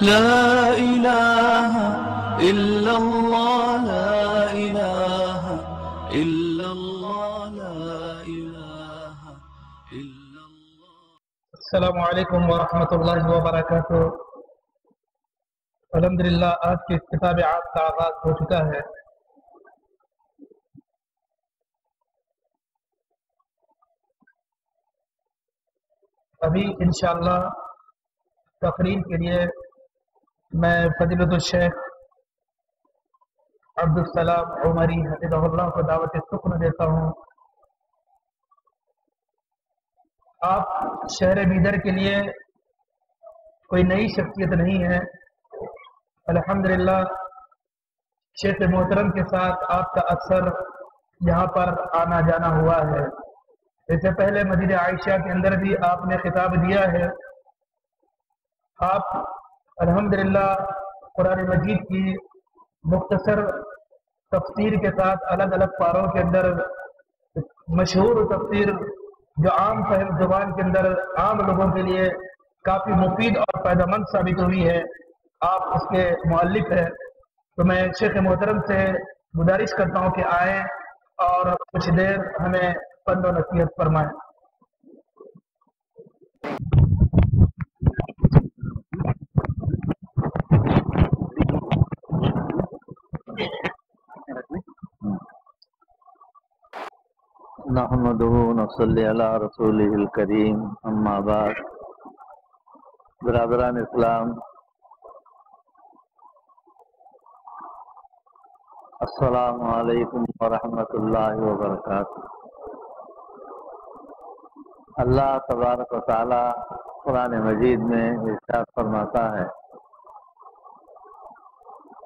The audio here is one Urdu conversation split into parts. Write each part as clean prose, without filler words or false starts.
لا إله إلا الله لا إله إلا الله لا إله إلا الله. السلام علیکم ورحمۃ اللہ وبرکاتہ۔ الحمدللہ آج کی کتاب عام کا آغاز ہو چکا ہے۔ ابھی انشاءاللہ تقریر کے لیے میں فضیلت الشیخ عبدالسلام عمری حفظہ اللہ کو دعوت سخن دیتا ہوں۔ آپ شہر بیدر کے لیے کوئی نئی شخصیت نہیں ہے، الحمدللہ شیخ محترم کے ساتھ آپ کا اکثر یہاں پر آنا جانا ہوا ہے۔ اس سے پہلے مسجد عائشہ کے اندر بھی آپ نے خطاب دیا ہے۔ آپ الحمدللہ قرآن مجید کی مختصر تفسیر کے ساتھ الگ الگ پاروں کے اندر مشہور تفسیر جو عام فہم زبان کے اندر عام لوگوں کے لیے کافی مفید اور فائدہ مند ثابت ہوئی ہے، آپ اس کے مؤلف ہیں۔ تو میں شیخ محترم سے گزارش کرتا ہوں کہ آئیں اور کچھ دیر ہمیں پند و نصیحت فرمائیں۔ نحمده ونصلي على رسوله الكريم اما بعد۔ برادران اسلام، السلام علیکم ورحمۃ اللہ وبرکاتہ۔ اللہ تبارک و تعالی قرآن مجید میں ارشاد فرماتا ہے: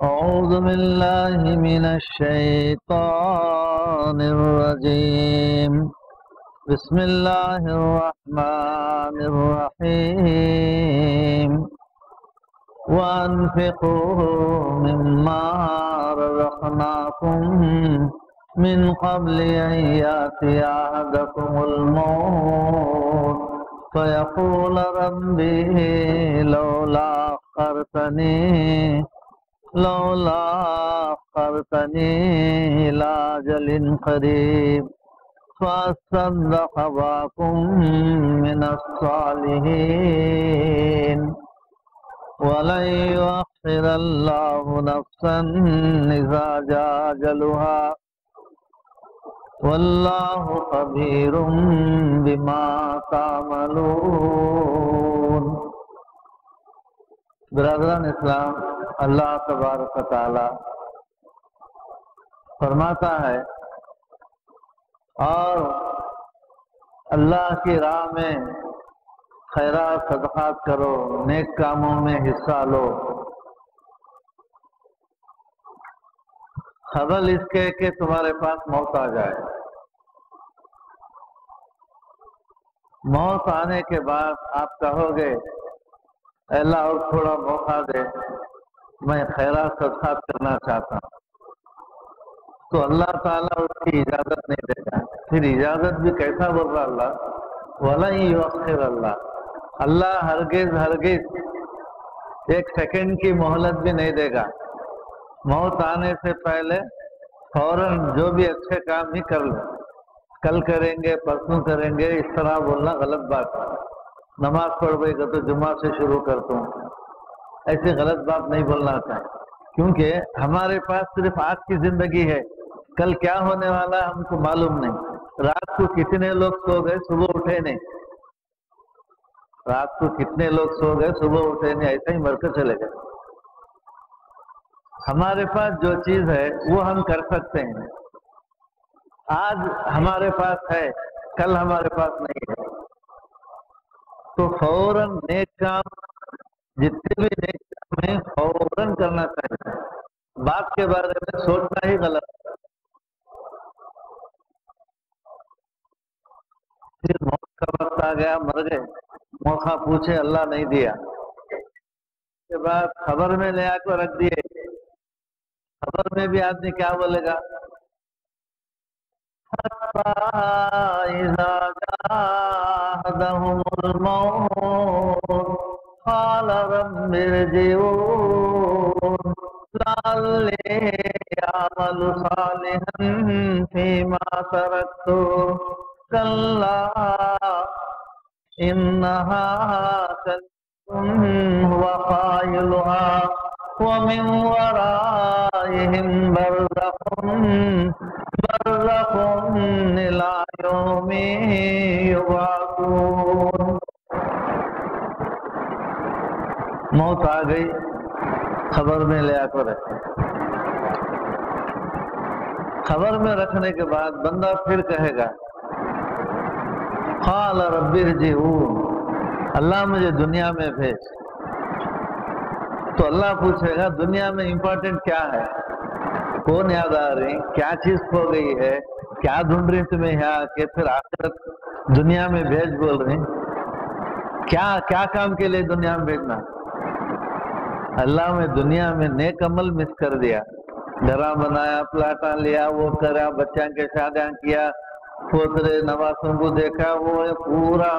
اعوذ باللہ من الشیطان الرجیم، بسم اللہ الرحمن الرحیم، وَأَنفِقُوا مِمَّا رَزَقْنَاكُم مِّن قَبْلِ أَن يَأْتِيَ أَحَدَكُمُ الْمَوْتُ فَيَقُولَ رَبِّ لَوْلَا أَخَّرْتَنِي إِلَىٰ أَجَلٍ قَرِيبٍ فَأَصَّدَّقَ وَأَكُن مِّنَ الصَّالِحِينَ وَلَن يُؤَخِّرَ اللَّهُ نَفْسًا إِذَا جَاءَ أَجَلُهَا وَاللَّهُ خَبِيرٌ بِمَا تَعْمَلُونَ۔ برادران اسلام، اللہ تبارک و تعالی فرماتا ہے اور اللہ کی راہ میں خیرات صدقات کرو، نیک کاموں میں حصہ لو، قبل اس کے کہ تمہارے پاس موت آ جائے۔ موت آنے کے بعد آپ کہو گے اے اللہ اور تھوڑا موقع دے، میں خیرات صدقات کرنا چاہتا ہوں، تو اللہ تعالیٰ اس کی اجازت نہیں دیتا۔ پھر اجازت بھی کیسا بول رہا اللہ؟ وَلَن يُؤَخِّرَ اللَّهُ، اللہ ہرگز ایک سیکنڈ کی مہلت بھی نہیں دے گا۔ موت آنے سے پہلے فوراً جو بھی اچھے کام ہی کر لو، کل کریں گے پرسوں کریں گے، اس طرح بولنا غلط بات ہے۔ نماز پڑھ گئی تو جمعہ سے شروع کرتا ہوں، ایسی غلط بات نہیں بولنا چاہیے، کیونکہ ہمارے پاس صرف آج کی زندگی ہے، کل کیا ہونے والا ہم کو معلوم نہیں۔ رات کو کتنے لوگ سو گئے صبح اٹھے نہیں، رات کو کتنے لوگ سو گئے صبح اٹھے نہیں، ایسا ہی مر کر چلے گئے۔ ہمارے پاس جو چیز ہے وہ ہم کر سکتے ہیں، آج ہمارے پاس ہے کل ہمارے پاس نہیں ہے، تو فوراً نیک کام، جتنے بھی نیک کام ہیں فوراً کرنا چاہیے، بعد کے بارے میں سوچنا ہی غلط ہے۔ پھر موت کا وقت آ گیا، مر گئے، موقع پوچھے اللہ نہیں دیا، اس کے بعد خبر میں لے آ کر رکھ دیے، خبر میں بھی آدمی کیا بولے گا؟ إِذَا جَاءَ أَحَدَهُمُ الْمَوْتُ قال رب ارجعون لعلی اعمل صالحا فيما تركت كلا انها كلمة هو قائلها ومن ورائهم برزخ إلى يوم يبعثون. موت آ گئی، خبر میں لے آ کر رکھے. خبر میں رکھنے کے بعد بندہ پھر کہے گا قال رب ارجعون، اللہ مجھے دنیا میں بھیج. تو اللہ پوچھے گا دنیا میں امپورٹنٹ کیا ہے، کون یاد آ رہی، کیا چیز کھو گئی ہے، کیا ڈھونڈ رہی تمہیں یہاں کہ پھر آخرت دنیا میں بھیج بول رہی، کیا کام کے لیے دنیا میں بھیجنا. اللہ میں دنیا میں نیک عمل مس کر دیا، گھرا بنایا، پلاٹا لیا، وہ کرا، بچوں کے شادیاں کیا، پوترے نواسوں کو دیکھا، وہ پورا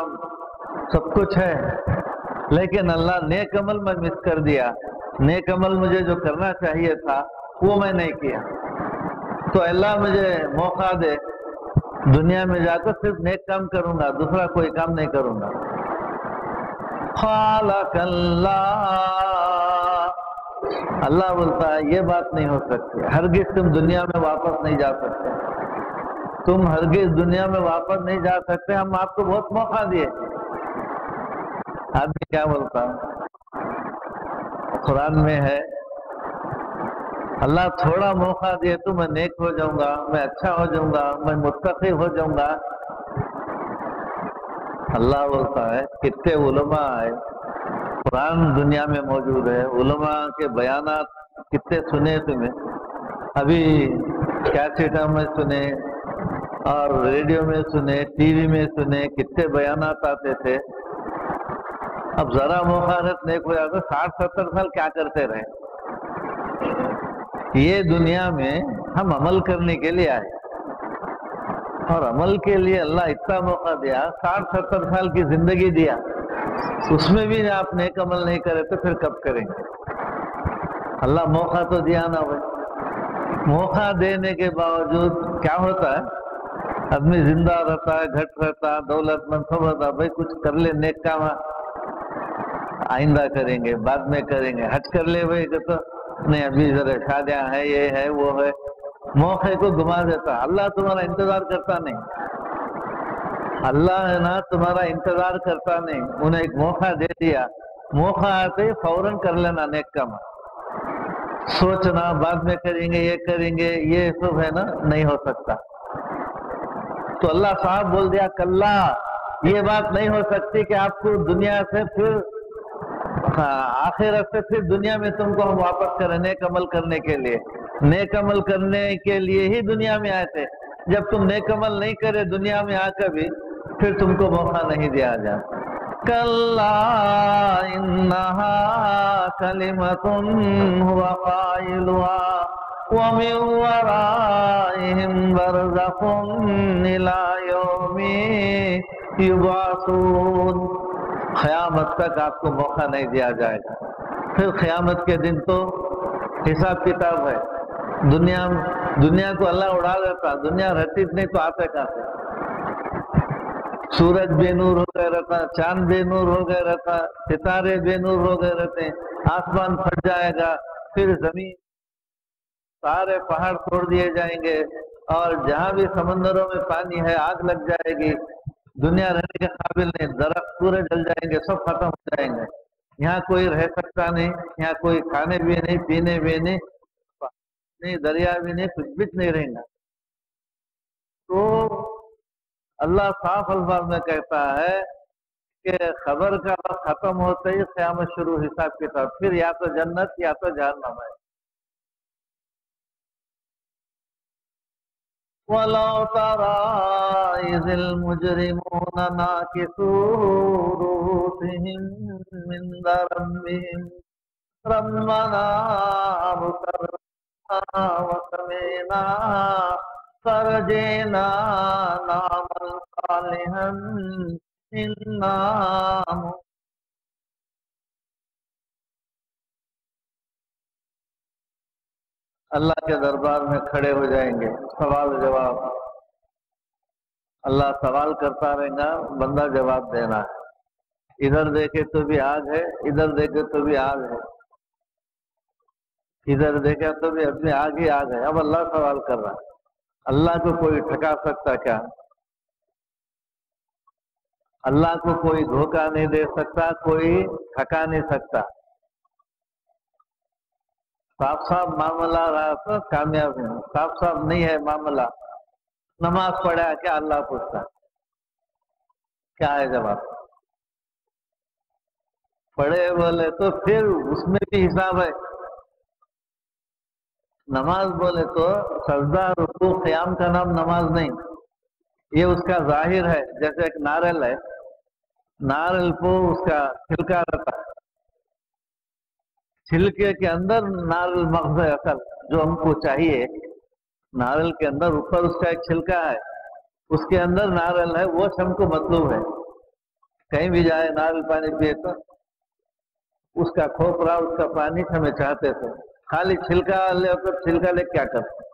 سب کچھ ہے، لیکن اللہ نیک عمل میں مس کر دیا. نیک عمل مجھے جو کرنا چاہیے تھا وہ میں نہیں کیا. تو اللہ مجھے موقع دے دنیا میں جا کر صرف نیک کام کروں گا، دوسرا کوئی کام نہیں کروں گا. قال کلا، اللہ بولتا ہے یہ بات نہیں ہو سکتی، ہرگز تم دنیا میں واپس نہیں جا سکتے، تم ہرگز دنیا میں واپس نہیں جا سکتے، ہم آپ کو بہت موقع دیے. آدمی کیا بولتا ہے، قرآن میں ہے اللہ تھوڑا موقع دیے تو میں نیک ہو جاؤں گا، میں اچھا ہو جاؤں گا، میں متقی ہو جاؤں گا. اللہ بولتا ہے کتنے علماء ہے، قرآن دنیا میں موجود ہے، علماء کے بیانات کتنے سنے تمہیں، ابھی کیسٹوں میں سنے اور ریڈیو میں سنے، ٹی وی میں سنے، کتنے بیانات آتے تھے. اب ذرا موقع نیک ہو جاتا، 60-70 سال کیا کرتے رہے. یہ دنیا میں ہم عمل کرنے کے لیے آئے، اور عمل کے لیے اللہ اتنا موقع دیا، 60-70 سال کی زندگی دیا، اس میں بھی آپ نیک عمل نہیں کرے تو پھر کب کریں گے. اللہ موقع تو دیا نا بھائی. موقع دینے کے باوجود کیا ہوتا ہے، آدمی زندہ رہتا ہے، گھٹ رہتا ہے، دولت مند سب ہوتا ہے، بھائی کچھ کر لے نیک کام، آئندہ کریں گے، بعد میں کریں گے، حج کر لے بھائی کہ تو نہیں ابھی ذرا شادیاں ہے، یہ ہے وہ ہے، موقع کو گما دیتا. اللہ تمہارا انتظار کرتا نہیں، اللہ ہے نا تمہارا انتظار کرتا نہیں. انہیں ایک موقع دے دیا، موقع آتے فوراً کر لینا نیک کام. سوچنا بعد میں کریں گے، یہ کریں گے، یہ سب ہے نا نہیں ہو سکتا. تو اللہ صاحب بول دیا کلا، یہ بات نہیں ہو سکتی کہ آپ کو دنیا سے پھر آخرت سے پھر دنیا میں تم کو ہم واپس کریں نیک عمل کرنے کے لیے. نیک عمل کرنے کے لیے ہی دنیا میں آئے تھے، جب تم نیک عمل نہیں کرے دنیا میں آ کر بھی پھر تم کو موقع نہیں دیا جائے. کلا انہا کلمۃ هو قائلها ومن ورائهم برزخ الى یوم یبعثون. قیامت تک آپ کو موقع نہیں دیا جائے گا. پھر قیامت کے دن تو حساب کتاب ہے. دنیا کو اللہ اڑا دیتا، دنیا رہتی نہیں تو آتے کہاں سے. سورج بے نور ہو گئے رہتا، چاند بے نور ہو گئے رہتا، ستارے بے نور ہو گئے رہتے، آسمان پھٹ جائے گا، پھر زمین سارے پہاڑ چھوڑ دیے جائیں گے، اور جہاں بھی سمندروں میں پانی ہے آگ لگ جائے گی، دنیا رہنے کے قابل نہیں، درخت پورے جل جائیں گے، سب ختم ہو جائیں گے. یہاں کوئی رہ سکتا نہیں، یہاں کوئی کھانے بھی نہیں، پینے بھی نہیں، دریا بھی نہیں، کچھ بھی نہیں رہیں گا. تو اللہ صاف الفاظ میں کہتا ہے کہ خبر کا وقت ختم ہوتے ہی قیامت شروع، حساب کتاب، پھر یا تو جنت یا تو جہنم ہے. وَلَوْ تَرَىٰ إِذِ الْمُجْرِمُونَ نَاكِسُو رُءُوسِهِمْ عِندَ رَبِّهِمْ رَبَّنَا أَبْصَرْنَا وَسَمِعْنَا فَارْجِعْنَا نَعْمَلْ صَالِحًا إِنَّا اللہ کے دربار میں کھڑے ہو جائیں گے، سوال جواب، اللہ سوال کرتا رہے گا، بندہ جواب دینا ہے۔ ادھر دیکھے تو بھی آگ ہے، ادھر دیکھے تو بھی آگ ہے، ادھر دیکھا تو بھی اپنی آگ ہی آگ ہے۔ اب اللہ سوال کر رہا ہے، اللہ کو کوئی ٹھکا سکتا کیا؟ اللہ کو کوئی دھوکہ نہیں دے سکتا، کوئی ٹھکا نہیں سکتا۔ صاف صاف معاملہ رہا تو کامیاب ہے، صاف صاف نہیں ہے معاملہ، نماز پڑھا کیا اللہ پوچھتا کیا ہے جواب؟ پڑھے بولے تو پھر اس میں بھی حساب ہے، نماز بولے تو سجدہ رکوع قیام کا نام نماز نہیں، یہ اس کا ظاہر ہے۔ جیسے ایک ناریل ہے، ناریل کو اس کا چھلکا رہتا ہے، چھلکے کے اندر ناریل مغز ہے اصل جو ہم کو چاہیے، ناریل کے اندر اوپر اس کا ایک چھلکا ہے، اس کے اندر ناریل ہے، وہ ہم کو مطلوب ہے۔ کہیں بھی جائے ناریل پانی پیے تو اس کا کھوپرا، اس کا پانی ہمیں چاہتے تھے، خالی چھلکا لے تو چھلکا لے کیا کرتے؟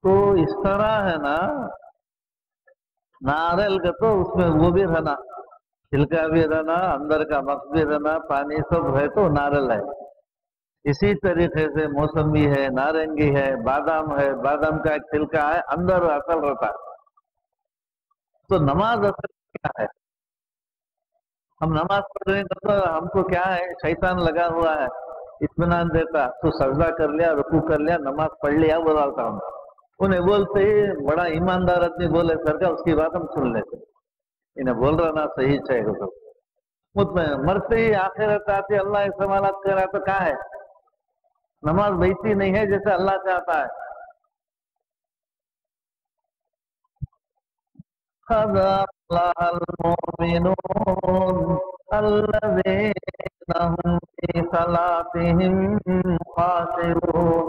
تو اس طرح ہے نا، ناریل کا تو اس میں وہ بھی رہنا، چھلکا بھی رہنا، اندر کا مغز بھی رہنا، پانی سب ہے تو ناریل ہے۔ اسی طریقے سے موسمی ہے، نارنگی ہے، بادام ہے، بادام کا ایک چھلکا ہے، اندر اصل رہتا ہے۔ تو نماز اصل کیا ہے؟ ہم نماز پڑھ رہے ہیں تو ہم کو کیا ہے؟ شیطان لگا ہوا ہے، اطمینان دیتا تو سجدہ کر لیا، رکوع کر لیا، نماز پڑھ لیا بولتا ہوں، انہیں بولتے ہی بڑا ایماندار آدمی بولے سر کا اس کی بات ہم سن لیتے، انہیں بول رہا نا صحیح چاہیے تو مطمئن، مرتے ہی آخرت آتی اللہ اس سوالات کر رہا تو کیا ہے؟ نماز ویسی نہیں ہے جیسے اللہ چاہتا ہے۔ قد أفلح المؤمنون الذين هم في صلاتهم خاشعون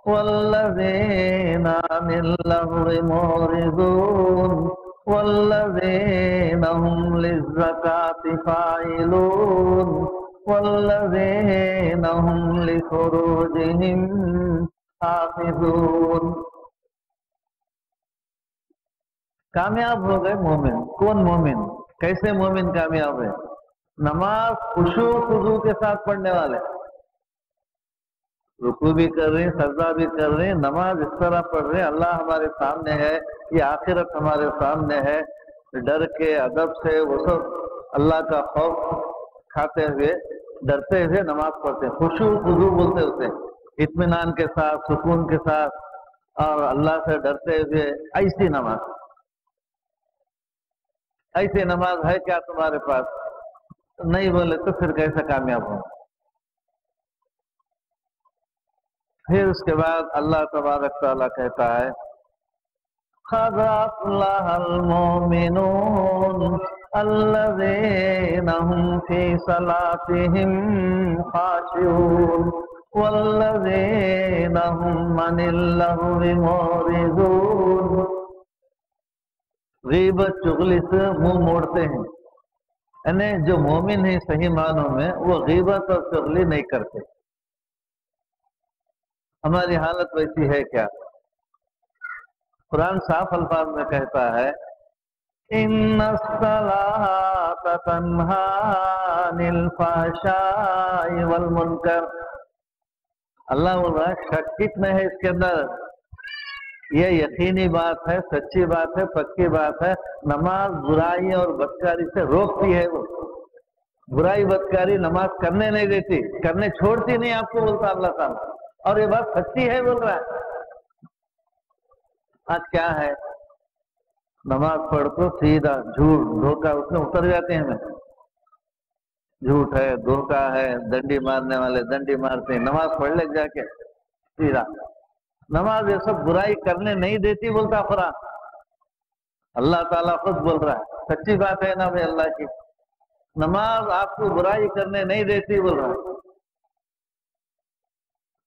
والذين عن اللغو معرضون والذين هم للزكاة فاعلون والذين هم لفروجهم حافظون۔ کامیاب ہو گئے مومن۔ کون مومن؟ کیسے مومن کامیاب ہے؟ نماز خشوع خضوع کے ساتھ پڑھنے والے، رکوع بھی کر رہے ہیں، سجدہ بھی کر رہے ہیں، نماز اس طرح پڑھ رہے ہیں اللہ ہمارے سامنے ہے، یہ آخرت ہمارے سامنے ہے، ڈر کے ادب سے وہ سب اللہ کا خوف کھاتے ہوئے ڈرتے ہوئے نماز پڑھتے ہیں، خشوع خضوع بولتے اسے، اطمینان کے ساتھ، سکون کے ساتھ اور اللہ سے ڈرتے ہوئے۔ ایسی نماز، ایسی نماز ہے کیا تمہارے پاس؟ نہیں بولے تو پھر کیسے کامیاب ہو؟ پھر اس کے بعد اللہ تبارک تعالیٰ کہتا ہے قد افلح المؤمنون الذين هم في صلاتهم خاشعون والذين هم عن اللغو معرضون۔ غیبت چغلی سے منہ موڑتے ہیں، یعنی جو مومن ہیں صحیح معنوں میں وہ غیبت اور چغلی نہیں کرتے۔ ہماری حالت ویسی ہے کیا؟ قرآن صاف الفاظ میں کہتا ہے ان الصلاۃ تنہی عن الفحشاء والمنکر۔ اللہ بول رہا ہے شک کتنا ہے اس کے اندر، یہ یقینی بات ہے، سچی بات ہے، پکی بات ہے، نماز برائی اور بدکاری سے روکتی ہے، وہ برائی بدکاری نماز کرنے نہیں دیتی، کرنے چھوڑتی نہیں آپ کو بولتا اللہ تعالیٰ، اور یہ بات سچی ہے بول رہا ہے۔ آج کیا ہے؟ نماز پڑھ تو سیدھا جھوٹ دھوکہ اس میں اتر جاتے ہیں، جھوٹ ہے، دھوکہ ہے، ڈنڈی مارنے والے ڈنڈی مارتے ہیں، نماز پڑھ لے جا کے سیدھا۔ نماز یہ سب برائی کرنے نہیں دیتی بولتا قرآن، اللہ تعالیٰ خود بول رہا ہے، سچی بات ہے نا بھائی اللہ کی، نماز آپ کو برائی کرنے نہیں دیتی بول رہا ہے۔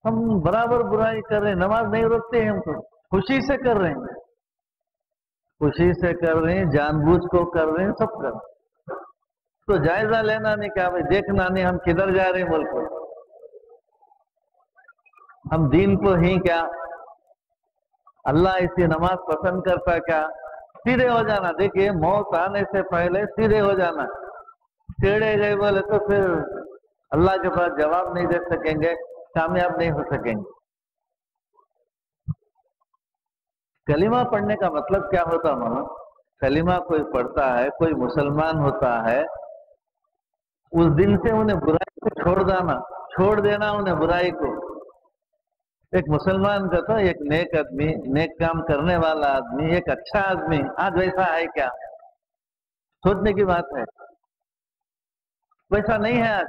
ہم برابر برائی کر رہے ہیں، نماز نہیں روکتے ہیں، ہم کو خوشی سے کر رہے ہیں، خوشی سے کر رہے ہیں، جان بوجھ کو کر رہے ہیں، سب کر رہے ہیں۔ تو جائزہ لینا نہیں، کیا بھائی دیکھنا نہیں ہم کدھر جا رہے ہیں ملک کو، ہم دین کو ہی کیا، اللہ ایسی نماز پسند کرتا کیا؟ سیدھے ہو جانا. دیکھیے موت آنے سے پہلے سیدھے ہو جانا. ٹیڑے گئے بولے تو پھر اللہ کے پاس جواب نہیں دے سکیں گے، کامیاب نہیں ہو سکیں گے. کلمہ پڑھنے کا مطلب کیا ہوتا مانا؟ کلمہ کوئی پڑھتا ہے، کوئی مسلمان ہوتا ہے، اس دن سے انہیں برائی کو چھوڑ دینا انہیں برائی کو. ایک مسلمان کا تو ایک نیک آدمی، نیک کام کرنے والا آدمی، ایک اچھا آدمی آج ویسا ہے کیا؟ سوچنے کی بات ہے. ویسا نہیں ہے آج.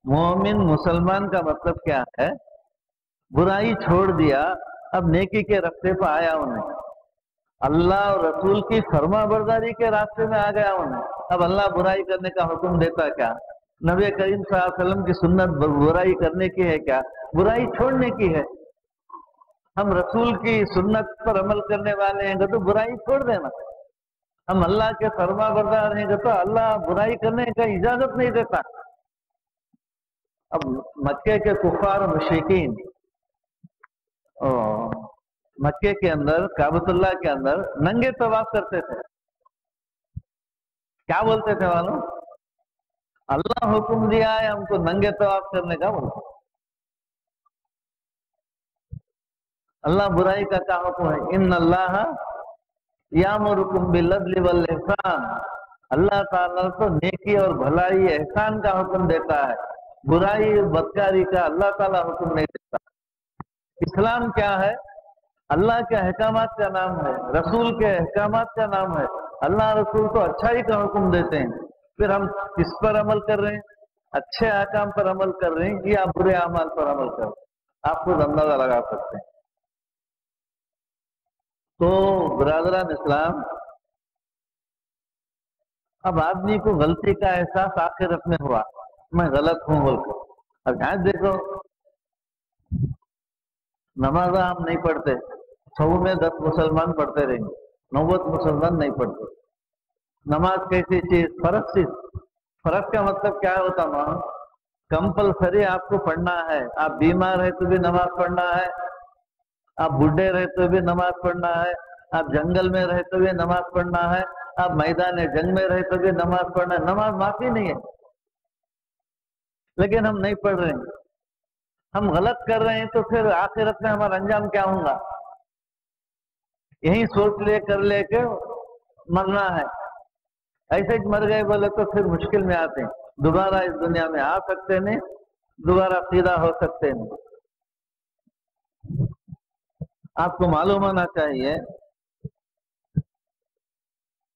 مومن مسلمان کا مطلب کیا ہے؟ برائی چھوڑ دیا، اب نیکی کے راستے پہ آیا انہیں، اللہ اور رسول کی فرما برداری کے راستے میں آ گیا انہیں. اب اللہ برائی کرنے کا حکم دیتا کیا؟ نبی کریم صلی اللہ علیہ وسلم کی سنت برائی کرنے کی ہے کیا؟ برائی چھوڑنے کی ہے. ہم رسول کی سنت پر عمل کرنے والے ہیں تو برائی چھوڑ دینا. ہم اللہ کے فرما بردار ہیں تو اللہ برائی کرنے کا اجازت نہیں دیتا. اب مکے کے کفار و مشرکین مکے کے اندر، کعبۃ اللہ کے اندر ننگے طواف کرتے تھے. کیا بولتے تھے معلوم؟ اللہ حکم دیا ہے ہم کو ننگے طواف کرنے کا. بولتے اللہ برائی کا کیا حکم ہے؟ ان اللہ یامرکم بالعدل والاحسان. اللہ تعالیٰ تو نیکی اور بھلائی احسان کا حکم دیتا ہے، برائی اور بدکاری کا اللہ تعالیٰ حکم نہیں دیتا. اسلام کیا ہے؟ اللہ کے احکامات کا نام ہے، رسول کے احکامات کا نام ہے. اللہ رسول تو اچھائی کا حکم دیتے ہیں، پھر ہم کس پر عمل کر رہے ہیں؟ اچھے احکام پر عمل کر رہے ہیں یا برے اعمال پر عمل کر رہے ہیں؟ آپ خود اندازہ لگا سکتے ہیں. تو برادران اسلام، اب آدمی کو غلطی کا احساس آخرت میں ہوا، میں غلط ہوں بول کر. اب یہاں دیکھو، نماز ہم نہیں پڑھتے، 100 میں 10 مسلمان پڑھتے رہیں گے، 90 مسلمان نہیں پڑھتے. نماز کیسی چیز؟ فرض چیز. فرض کا مطلب کیا ہوتا ماں؟ کمپلسری آپ کو پڑھنا ہے. آپ بیمار ہے تو بھی نماز پڑھنا ہے، آپ بڈھے رہے تو بھی نماز پڑھنا ہے، آپ جنگل میں رہے تو بھی نماز پڑھنا ہے، آپ میدان جنگ میں رہے تو بھی نماز پڑھنا ہے. نماز معافی نہیں ہے، لیکن ہم نہیں پڑھ رہے ہیں، ہم غلط کر رہے ہیں. تو پھر آخرت میں ہمارا انجام کیا ہوگا؟ یہی سوچ لے کر لے کے مرنا ہے. ایسے ہی مر گئے بولے تو پھر مشکل میں آتے ہیں، دوبارہ اس دنیا میں آ سکتے نہیں، دوبارہ سیدھا ہو سکتے نہیں. آپ کو معلوم ہونا چاہیے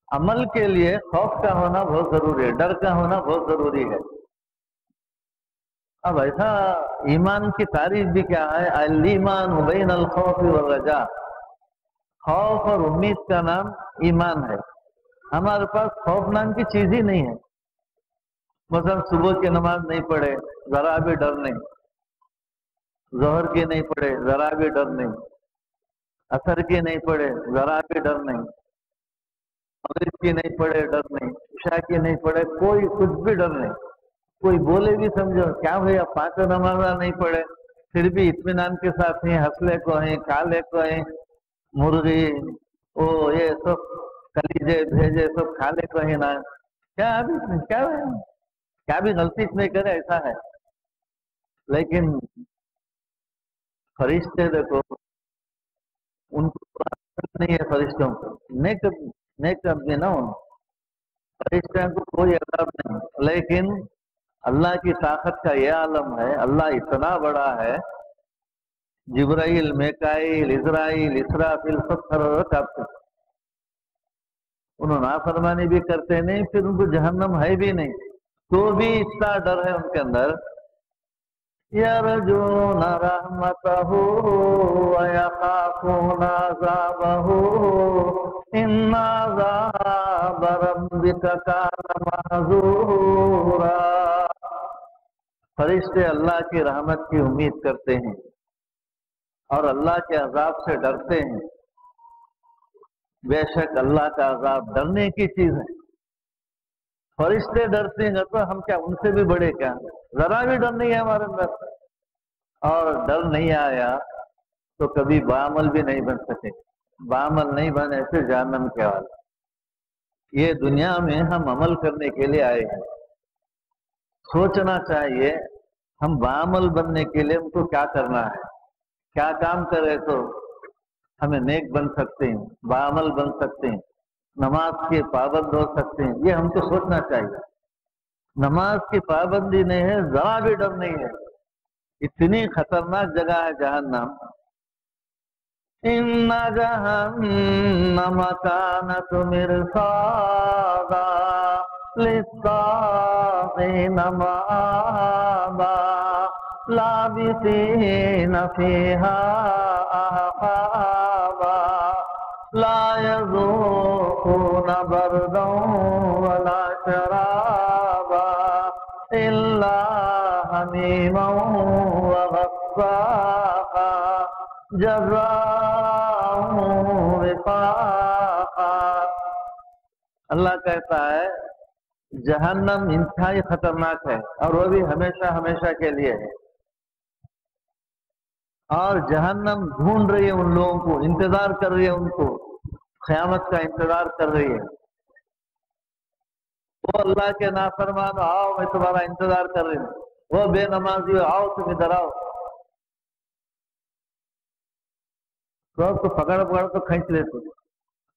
عمل کے لیے خوف کا ہونا بہت ضروری ہے، ڈر کا ہونا بہت ضروری ہے. اب ایسا ایمان کی تعریف بھی کیا ہے؟ الایمان بین الخوف والرجاء. خوف اور امید کا نام ایمان ہے. ہمارے پاس خوف نام کی چیز ہی نہیں ہے. مثلا صبح کی نماز نہیں پڑھے، ذرا بھی ڈر نہیں. ظہر کی نہیں پڑھے، ذرا بھی ڈر نہیں. عصر کی نہیں پڑھے، ذرا بھی ڈر نہیں. مغرب کی نہیں پڑھے، ڈر نہیں. عشاء کی نہیں پڑھے، کوئی کچھ بھی ڈر نہیں. کوئی بولے بھی سمجھو کیا بھیا 5 نماز نہیں پڑھے پھر بھی اطمینان کے ساتھ ہیں، ہنسلے کو ہیں، کھالے کو ہیں، مرغی وہ یہ سب کلیجے بھیجے سب کھالے کو ہیں نا. کیا بھی غلطی نہیں کرے، ایسا ہے. لیکن فرشتے دیکھو، ان کو نہیں ہے فرشتوں کو، نیک آدمی نہ ہوں، فرشتوں کو کوئی عذاب نہیں. لیکن اللہ کی طاقت کا یہ عالم ہے، اللہ اتنا بڑا ہے. جبرائیل، میکائیل، اسرائیل، اسرافیل سب سرورت آپ کو، انہوں نافرمانی بھی کرتے نہیں، پھر ان کو جہنم ہے بھی نہیں، تو بھی اتنا ڈر ہے ان کے اندر. یرجون رحمتہ ویخافون عذابہ ان عذاب ربک کان محذورا. فرشتے اللہ کی رحمت کی امید کرتے ہیں اور اللہ کے عذاب سے ڈرتے ہیں. بے شک اللہ کا عذاب ڈرنے کی چیز ہے. فرشتے ڈرتے ہیں تو ہم کیا ان سے بھی بڑے کیا؟ ذرا بھی ڈر نہیں ہے ہمارے اندر. اور ڈر نہیں آیا تو کبھی بعمل بھی نہیں بن سکے. بعمل نہیں بنے پھر جہنم کے حال. یہ دنیا میں ہم عمل کرنے کے لیے آئے ہیں. سوچنا چاہیے ہم بعمل بننے کے لیے ہم کو کیا کرنا ہے, کیا کام کرے تو ہمیں نیک بن سکتے ہیں, بعمل بن سکتے ہیں, نماز کے پابند ہو سکتے ہیں. یہ ہم کو سوچنا چاہیے. نماز کی پابندی نہیں ہے, ذرا بھی ڈر نہیں ہے. اتنی خطرناک جگہ ہے جہنم. ان جہنم کانت مرصادا للطاغین مآبا لابثین فیہا احقابا لا یذوقون بردا ولا شرابا الا حمیما وغساقا جزاء وفاقا. اللہ کہتا ہے جہنم انتہائی خطرناک ہے اور وہ بھی ہمیشہ ہمیشہ کے لیے ہے. اور جہنم ڈھونڈ رہی ہے ان لوگوں کو, انتظار کر رہی ہے ان کو, قیامت کا انتظار کر رہی ہے. وہ اللہ کے نافرمان آؤ میں تمہارا انتظار کر رہی ہوں, وہ بے نمازی آؤ تم ادھر آؤ. تو پکڑ تو کھینچ لیتے,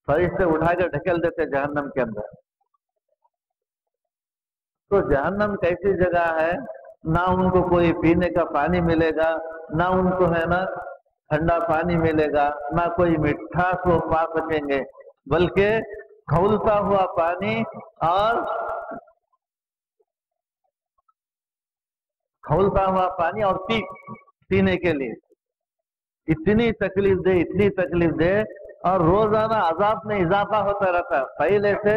فرشتے اٹھا کے ڈھکیل دیتے جہنم کے اندر. تو جہنم کیسی جگہ ہے, نہ ان کو کوئی پینے کا پانی ملے گا, نہ ان کو ہے نا ٹھنڈا پانی ملے گا, نہ کوئی مٹھاس وہ پا سکیں گے, بلکہ کھولتا ہوا پانی اور کھولتا ہوا پانی اور پینے کے لیے. اتنی تکلیف دے, اتنی تکلیف دے, اور روزانہ عذاب میں اضافہ ہوتا رہتا. پہلے سے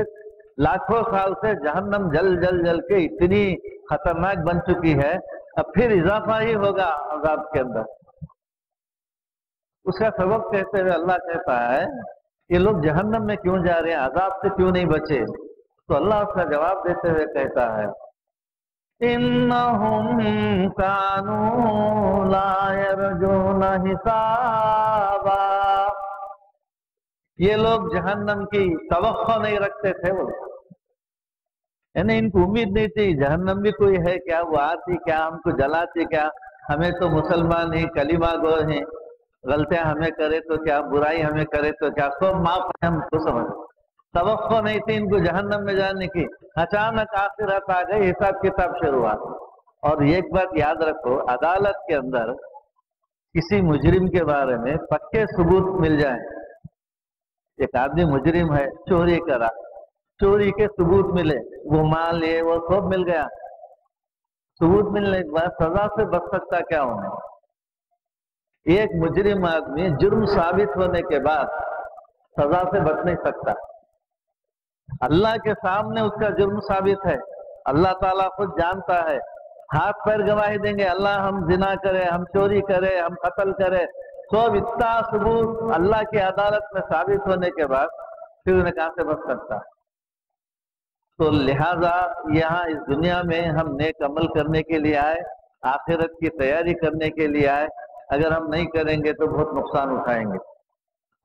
لاکھوں سال سے جہنم جل جل جل کے اتنی خطرناک بن چکی ہے, اب پھر اضافہ ہی ہوگا عذاب کے اندر. اس کا سبب کہتے ہوئے اللہ کہتا ہے یہ لوگ جہنم میں کیوں جا رہے ہیں, عذاب سے کیوں نہیں بچے؟ تو اللہ اس کا جواب دیتے ہوئے کہتا ہے انہم کانوا لا یرجون حسابا. یہ لوگ جہنم کی توقع نہیں رکھتے تھے. وہ یعنی ان کو امید نہیں تھی جہنم بھی کوئی ہے کیا, وہ آتی کیا, ہم کو جلاتی کیا, ہمیں تو مسلمان ہیں, کلمہ گو ہیں, غلطیاں ہمیں کرے تو کیا, برائی ہمیں کرے تو کیا, سب معاف ہے, ہم کو سمجھ. توقع نہیں تھی ان کو جہنم میں جانے کی. اچانک آخرت آ گئی, حساب کتاب شروع ہوا. اور ایک بات یاد رکھو, عدالت کے اندر کسی مجرم کے بارے میں پکے ثبوت مل جائیں. ایک آدمی مجرم ہے, چوری کرا, چوری کے ثبوت ملے, وہ مال یہ وہ سب مل گیا, ثبوت ملنے کے بعد سزا سے بچ سکتا کیا ہونا؟ ایک مجرم آدمی جرم ثابت ہونے کے بعد سزا سے بچ نہیں سکتا. اللہ کے سامنے اس کا جرم ثابت ہے, اللہ تعالیٰ خود جانتا ہے, ہاتھ پیر گواہی دیں گے, اللہ ہم زنا کرے, ہم چوری کرے, ہم قتل کرے, سب اتنا ثبوت اللہ کی عدالت میں ثابت ہونے کے بعد پھر انہیں کہاں سے بچ سکتا؟ تو لہذا یہاں اس دنیا میں ہم نیک عمل کرنے کے لیے آئے, آخرت کی تیاری کرنے کے لیے آئے. اگر ہم نہیں کریں گے تو بہت نقصان اٹھائیں گے.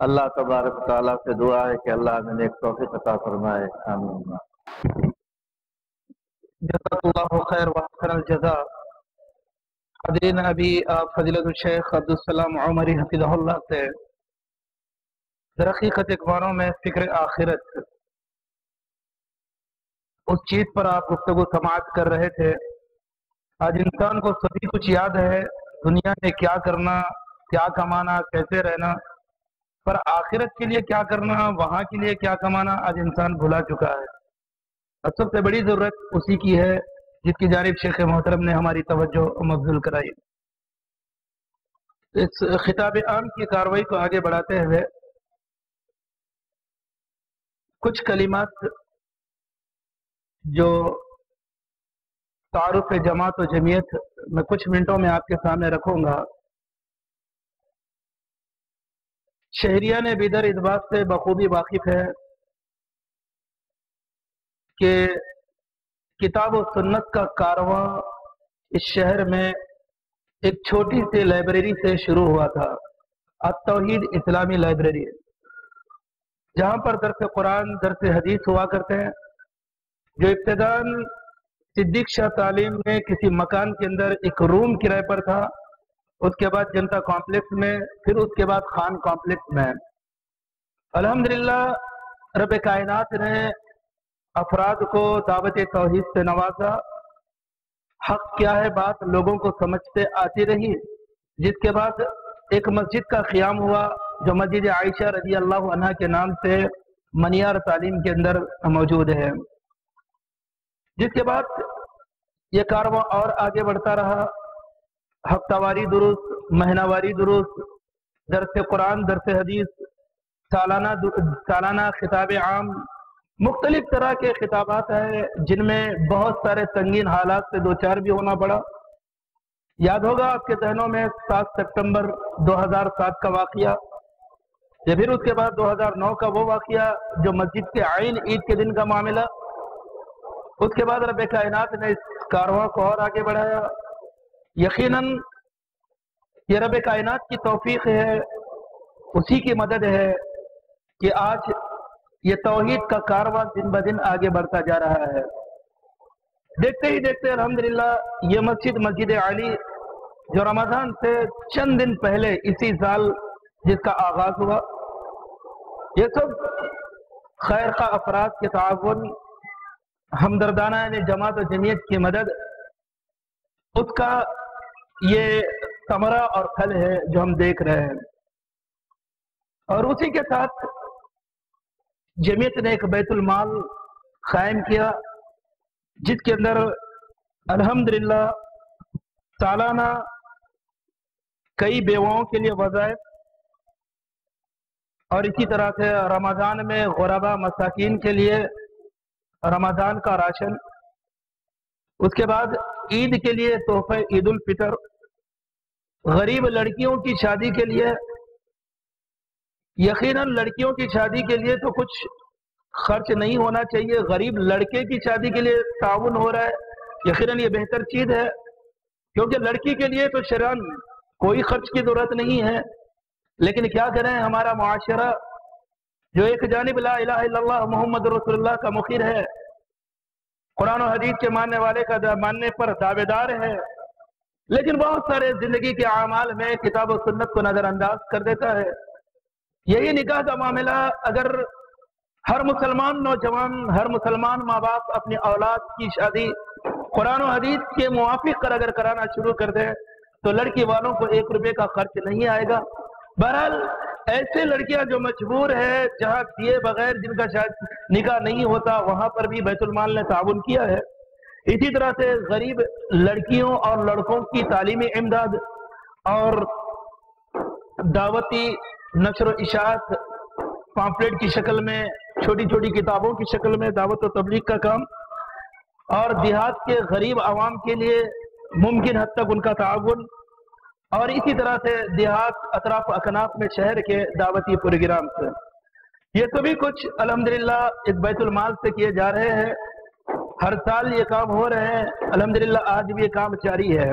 اللہ تبارک تعالیٰ سے دعا ہے کہ اللہ ہمیں نیک توفیق عطا فرمائے. آمین. جزاک اللہ خیر واحسن الجزاء. حاضرین, ابھی آپ فضیلت الشیخ عبدالسلام عمری حفظہ اللہ سے در حقیقت اخباروں میں فکر آخرت اس چیز پر آپ گفتگو سماعت کر رہے تھے. آج انسان کو سبھی کچھ یاد ہے, دنیا میں کیا کرنا, کیا کمانا, کیسے رہنا, پر آخرت کے لیے کیا کرنا, وہاں کے لیے کیا کمانا آج انسان بھلا چکا ہے. اور سب سے بڑی ضرورت اسی کی ہے جس کی جانب شیخ محترم نے ہماری توجہ مبذول کرائی. اس خطاب عام کی کارروائی کو آگے بڑھاتے ہوئے کچھ کلمات جو تعارف جماعت و جمعیت میں کچھ منٹوں میں آپ کے سامنے رکھوں گا. شہریان بیدر اس بات سے بخوبی واقف ہے کہ کتاب و سنت کا کارواں اس شہر میں ایک چھوٹی سی لائبریری سے شروع ہوا تھا، التوحید اسلامی لائبریری، جہاں پر درس قرآن، درس حدیث ہوا کرتے ہیں، جو ابتداً صدیق شاہ تعلیم میں کسی مکان کے اندر ایک روم کرائے پر تھا، اس کے بعد جنتا کمپلیکس میں، پھر اس کے بعد خان کمپلیکس میں۔ الحمدللہ رب کائنات نے افراد کو دعوت توحید سے نوازا، حق کیا ہے بات لوگوں کو سمجھتے آتی رہی، جس کے بعد ایک مسجد کا قیام ہوا جو مسجد عائشہ رضی اللہ عنہا کے نام سے منیار تعلیم کے اندر موجود ہے، جس کے بعد یہ کارواں اور آگے بڑھتا رہا، ہفتہ واری دروس، مہینہ واری دروس، درس قرآن، درس حدیث، سالانہ خطاب عام، مختلف طرح کے خطابات ہیں جن میں بہت سارے سنگین حالات سے دوچار بھی ہونا پڑا۔ یاد ہوگا آپ کے ذہنوں میں 7 ستمبر 2007 کا واقعہ، یا پھر اس کے بعد 2009 کا وہ واقعہ جو مسجد کے عین عید کے دن کا معاملہ۔ اس کے بعد رب کائنات نے اس کارواں کو اور آگے بڑھایا۔ یقیناً یہ رب کائنات کی توفیق ہے، اسی کی مدد ہے کہ آج یہ توحید کا کارواں دن بدن آگے بڑھتا جا رہا ہے۔ دیکھتے ہی دیکھتے الحمدللہ یہ مسجد، مسجد علی، جو رمضان سے چند دن پہلے اسی سال جس کا آغاز ہوا، یہ سب خیر خواہ افراد کے تعاون، ہمدردانہ جماعت و جمعیت کی مدد، اس کا یہ ثمرہ اور پھل ہے جو ہم دیکھ رہے ہیں۔ اور اسی کے ساتھ جمعیت نے ایک بیت المال قائم کیا، جس کے اندر الحمدللہ سالانہ کئی بیواؤں کے لیے وظائف، اور اسی طرح سے رمضان میں غربا مساکین کے لیے رمضان کا راشن، اس کے بعد عید کے لیے تحفہ عید الفطر، غریب لڑکیوں کی شادی کے لیے، یقیناً لڑکیوں کی شادی کے لیے تو کچھ خرچ نہیں ہونا چاہیے، غریب لڑکے کی شادی کے لیے تعاون ہو رہا ہے، یقیناً یہ بہتر چیز ہے، کیونکہ لڑکی کے لیے تو شرعاً کوئی خرچ کی ضرورت نہیں ہے۔ لیکن کیا کریں، ہمارا معاشرہ جو ایک جانب لا الہ الا اللہ محمد رسول اللہ کا مخیر ہے، قرآن و حدیث کے ماننے والے کا ماننے پر دعوے دار ہے، لیکن بہت سارے زندگی کے اعمال میں کتاب و سنت کو نظر انداز کر دیتا ہے۔ یہی نکاح کا معاملہ اگر ہر مسلمان نوجوان، ہر مسلمان ماں باپ اپنی اولاد کی شادی قرآن و حدیث کے موافق کر اگر کرانا شروع کر دے تو لڑکی والوں کو 1 روپے کا خرچ نہیں آئے گا۔ بہرحال ایسے لڑکیاں جو مجبور ہے، جہاں دیے بغیر جن کا نکاح نہیں ہوتا، وہاں پر بھی بیت المال نے تعاون کیا ہے۔ اسی طرح سے غریب لڑکیوں اور لڑکوں کی تعلیمی امداد اور دعوتی نشر و اشاعت، پامفلیٹ کی شکل میں، چھوٹی چھوٹی کتابوں کی شکل میں دعوت و تبلیغ کا کام، اور دیہات کے غریب عوام کے لیے ممکن حد تک ان کا تعاون، اور اسی طرح سے دیہات، اطراف و اکناف میں شہر کے دعوتی پروگرام سے، یہ سبھی کچھ الحمدللہ اس بیت المال سے کیے جا رہے ہیں۔ ہر سال یہ کام ہو رہے ہیں، الحمدللہ آج بھی یہ کام جاری ہے۔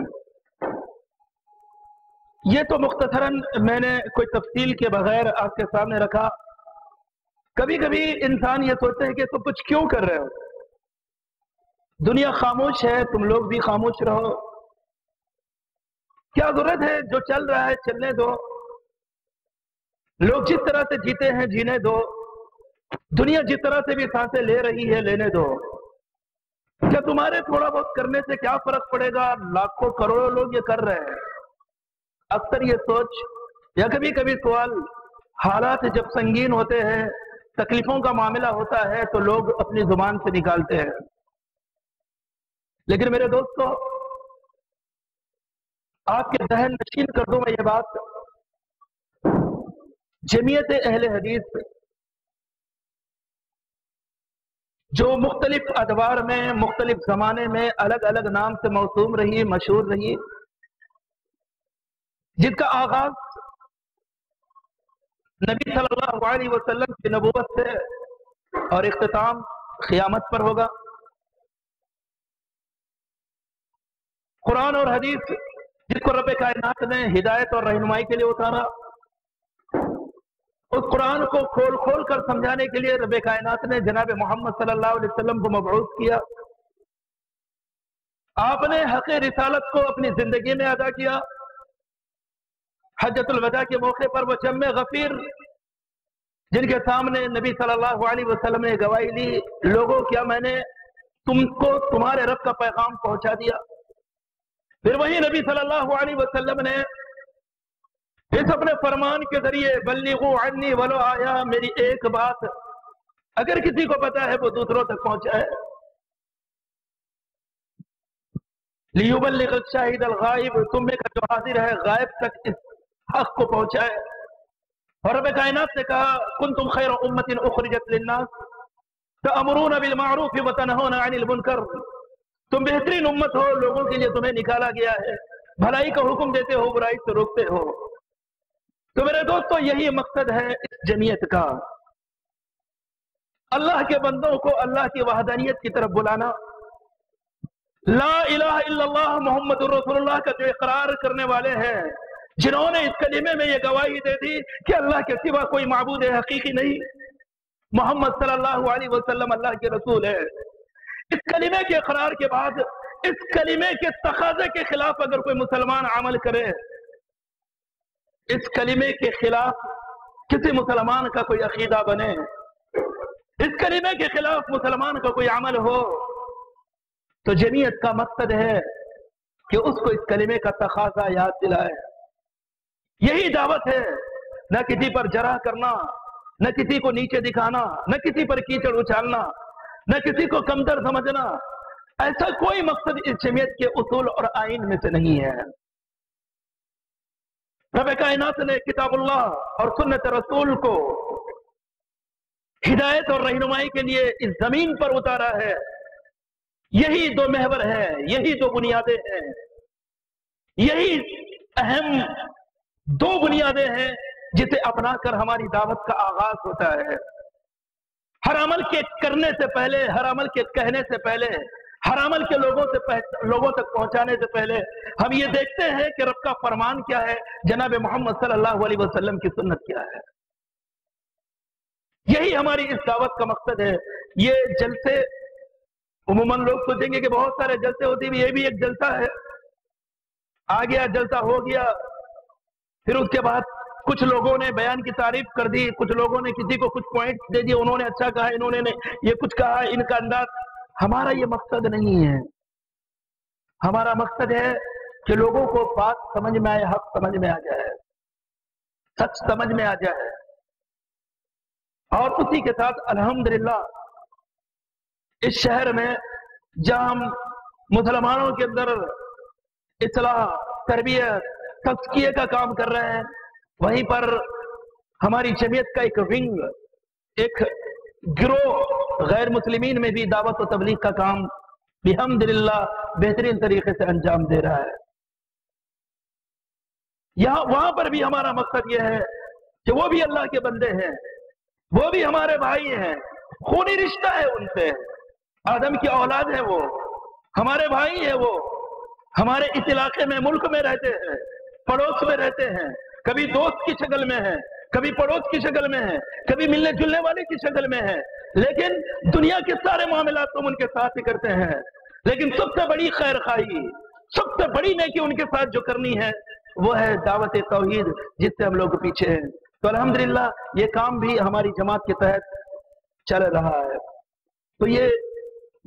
یہ تو مختصراً میں نے کوئی تفصیل کے بغیر آپ کے سامنے رکھا۔ کبھی کبھی انسان یہ سوچتے ہیں کہ تم کچھ کیوں کر رہے ہو، دنیا خاموش ہے، تم لوگ بھی خاموش رہو، کیا ضرورت ہے، جو چل رہا ہے چلنے دو، لوگ جس طرح سے جیتے ہیں جینے دو، دنیا جس طرح سے بھی سانسیں لے رہی ہے لینے دو، کیا تمہارے تھوڑا بہت کرنے سے کیا فرق پڑے گا، لاکھوں کروڑوں لوگ یہ کر رہے ہیں۔ اکثر یہ سوچ یا کبھی کبھی سوال، حالات جب سنگین ہوتے ہیں، تکلیفوں کا معاملہ ہوتا ہے تو لوگ اپنی زبان سے نکالتے ہیں، لیکن میرے دوستو آپ کے ذہن نشین کر دوں میں یہ بات، جمعیت اہل حدیث جو مختلف ادوار میں، مختلف زمانے میں الگ الگ نام سے موسوم رہی، مشہور رہی، جس کا آغاز نبی صلی اللہ علیہ وسلم کی نبوت سے اور اختتام قیامت پر ہوگا۔ قرآن اور حدیث جس کو رب کائنات نے ہدایت اور رہنمائی کے لیے اتارا، اس قرآن کو کھول کھول کر سمجھانے کے لیے رب کائنات نے جناب محمد صلی اللہ علیہ وسلم کو مبعوث کیا. آپ نے حق رسالت کو اپنی زندگی میں ادا کیا. حجۃ الوداع کے موقع پر وہ جم غفیر جن کے سامنے نبی صلی اللہ علیہ وسلم نے گواہی لی، لوگوں کیا میں نے تم کو تمہارے رب کا پیغام پہنچا دیا؟ پھر وہی نبی صلی اللہ علیہ وسلم نے اس اپنے فرمان کے ذریعے بلغوا عنی ولو آیا، میری ایک بات اگر کسی کو پتا ہے وہ دوسروں تک پہنچائے. لیبلغ الشاہد الغائب، تم میں کا جو حاضر ہے غائب تک اس حق کو پہنچائے. اور رب کائنات نے کہا کنتم خیر امت اخرجت للناس تأمرون بالمعروف وتنہون عن المنکر، تم بہترین امت ہو، لوگوں کے لیے تمہیں نکالا گیا ہے، بھلائی کا حکم دیتے ہو، برائی سے روکتے ہو. تو میرے دوستو یہی مقصد ہے اس جمعیت کا، اللہ کے بندوں کو اللہ کی وحدانیت کی طرف بلانا. لا الہ الا اللہ محمد رسول اللہ کا جو اقرار کرنے والے ہیں، جنہوں نے اس کلمے میں یہ گواہی دے دی کہ اللہ کے سوا کوئی معبود حقیقی نہیں، محمد صلی اللہ علیہ وسلم اللہ کے رسول ہے. اس کلمے کے اقرار کے بعد اس کلمے کے تقاضے کے خلاف اگر کوئی مسلمان عمل کرے، اس کلمے کے خلاف کسی مسلمان کا کوئی عقیدہ بنے، اس کلمے کے خلاف مسلمان کا کوئی عمل ہو، تو جمعیت کا مقصد ہے کہ اس کو اس کلمے کا تقاضا یاد دلائے. یہی دعوت ہے، نہ کسی پر جرح کرنا، نہ کسی کو نیچے دکھانا، نہ کسی پر کیچڑ اچھالنا، نہ کسی کو کمتر سمجھنا. ایسا کوئی مقصد اس جمعیت کے اصول اور آئین میں سے نہیں ہے. رب کائنات نے کتاب اللہ اور سنت رسول کو ہدایت اور رہنمائی کے لیے اس زمین پر اتارا ہے. یہی دو محور ہیں، یہی دو بنیادیں ہیں، یہی اہم دو بنیادیں ہیں جسے اپنا کر ہماری دعوت کا آغاز ہوتا ہے. ہر عمل کے کرنے سے پہلے، ہر عمل کے کہنے سے پہلے، ہر عمل کے لوگوں تک پہنچانے سے پہلے ہم یہ دیکھتے ہیں کہ رب کا فرمان کیا ہے، جناب محمد صلی اللہ علیہ وسلم کی سنت کیا ہے. یہی ہماری اس دعوت کا مقصد ہے. یہ جلسے عموماً لوگ سوچیں گے کہ بہت سارے جلسے ہوتے ہیں، یہ بھی ایک جلسہ ہے. آ گیا جلسہ ہو گیا، پھر اس کے بعد کچھ لوگوں نے بیان کی تعریف کر دی، کچھ لوگوں نے کسی کو کچھ پوائنٹ دے دیے، انہوں نے اچھا کہا، انہوں نے یہ کچھ کہا، ان کا انداز. ہمارا یہ مقصد نہیں ہے. ہمارا مقصد ہے کہ لوگوں کو بات سمجھ میں آئے، حق سمجھ میں آ جائے، سچ سمجھ میں آ جائے. اور اسی کے ساتھ الحمدللہ اس شہر میں جہاں ہم مسلمانوں کے اندر اصلاح، تربیت، تزکیے کا کام کر رہے ہیں، وہیں پر ہماری جمعیت کا ایک ونگ، ایک گروہ غیر مسلمین میں بھی دعوت و تبلیغ کا کام الحمدللہ بہترین طریقے سے انجام دے رہا ہے. وہاں پر بھی ہمارا مقصد یہ ہے کہ وہ بھی اللہ کے بندے ہیں، وہ بھی ہمارے بھائی ہیں، خونی رشتہ ہے ان سے، آدم کی اولاد ہے، وہ ہمارے بھائی ہیں، وہ ہمارے اس علاقے میں، ملک میں رہتے ہیں، پڑوس میں رہتے ہیں، کبھی دوست کی شکل میں ہیں، کبھی پڑوس کی شکل میں ہیں، کبھی ملنے جلنے والے کی شکل میں ہیں، لیکن دنیا کے سارے معاملات تو ان کے ساتھ ہی کرتے ہیں. لیکن سب سے بڑی خیر خواہی، سب سے بڑی نیکی ان کے ساتھ جو کرنی ہے وہ ہے دعوت توحید، جس سے ہم لوگ پیچھے ہیں. تو الحمدللہ یہ کام بھی ہماری جماعت کے تحت چل رہا ہے. تو یہ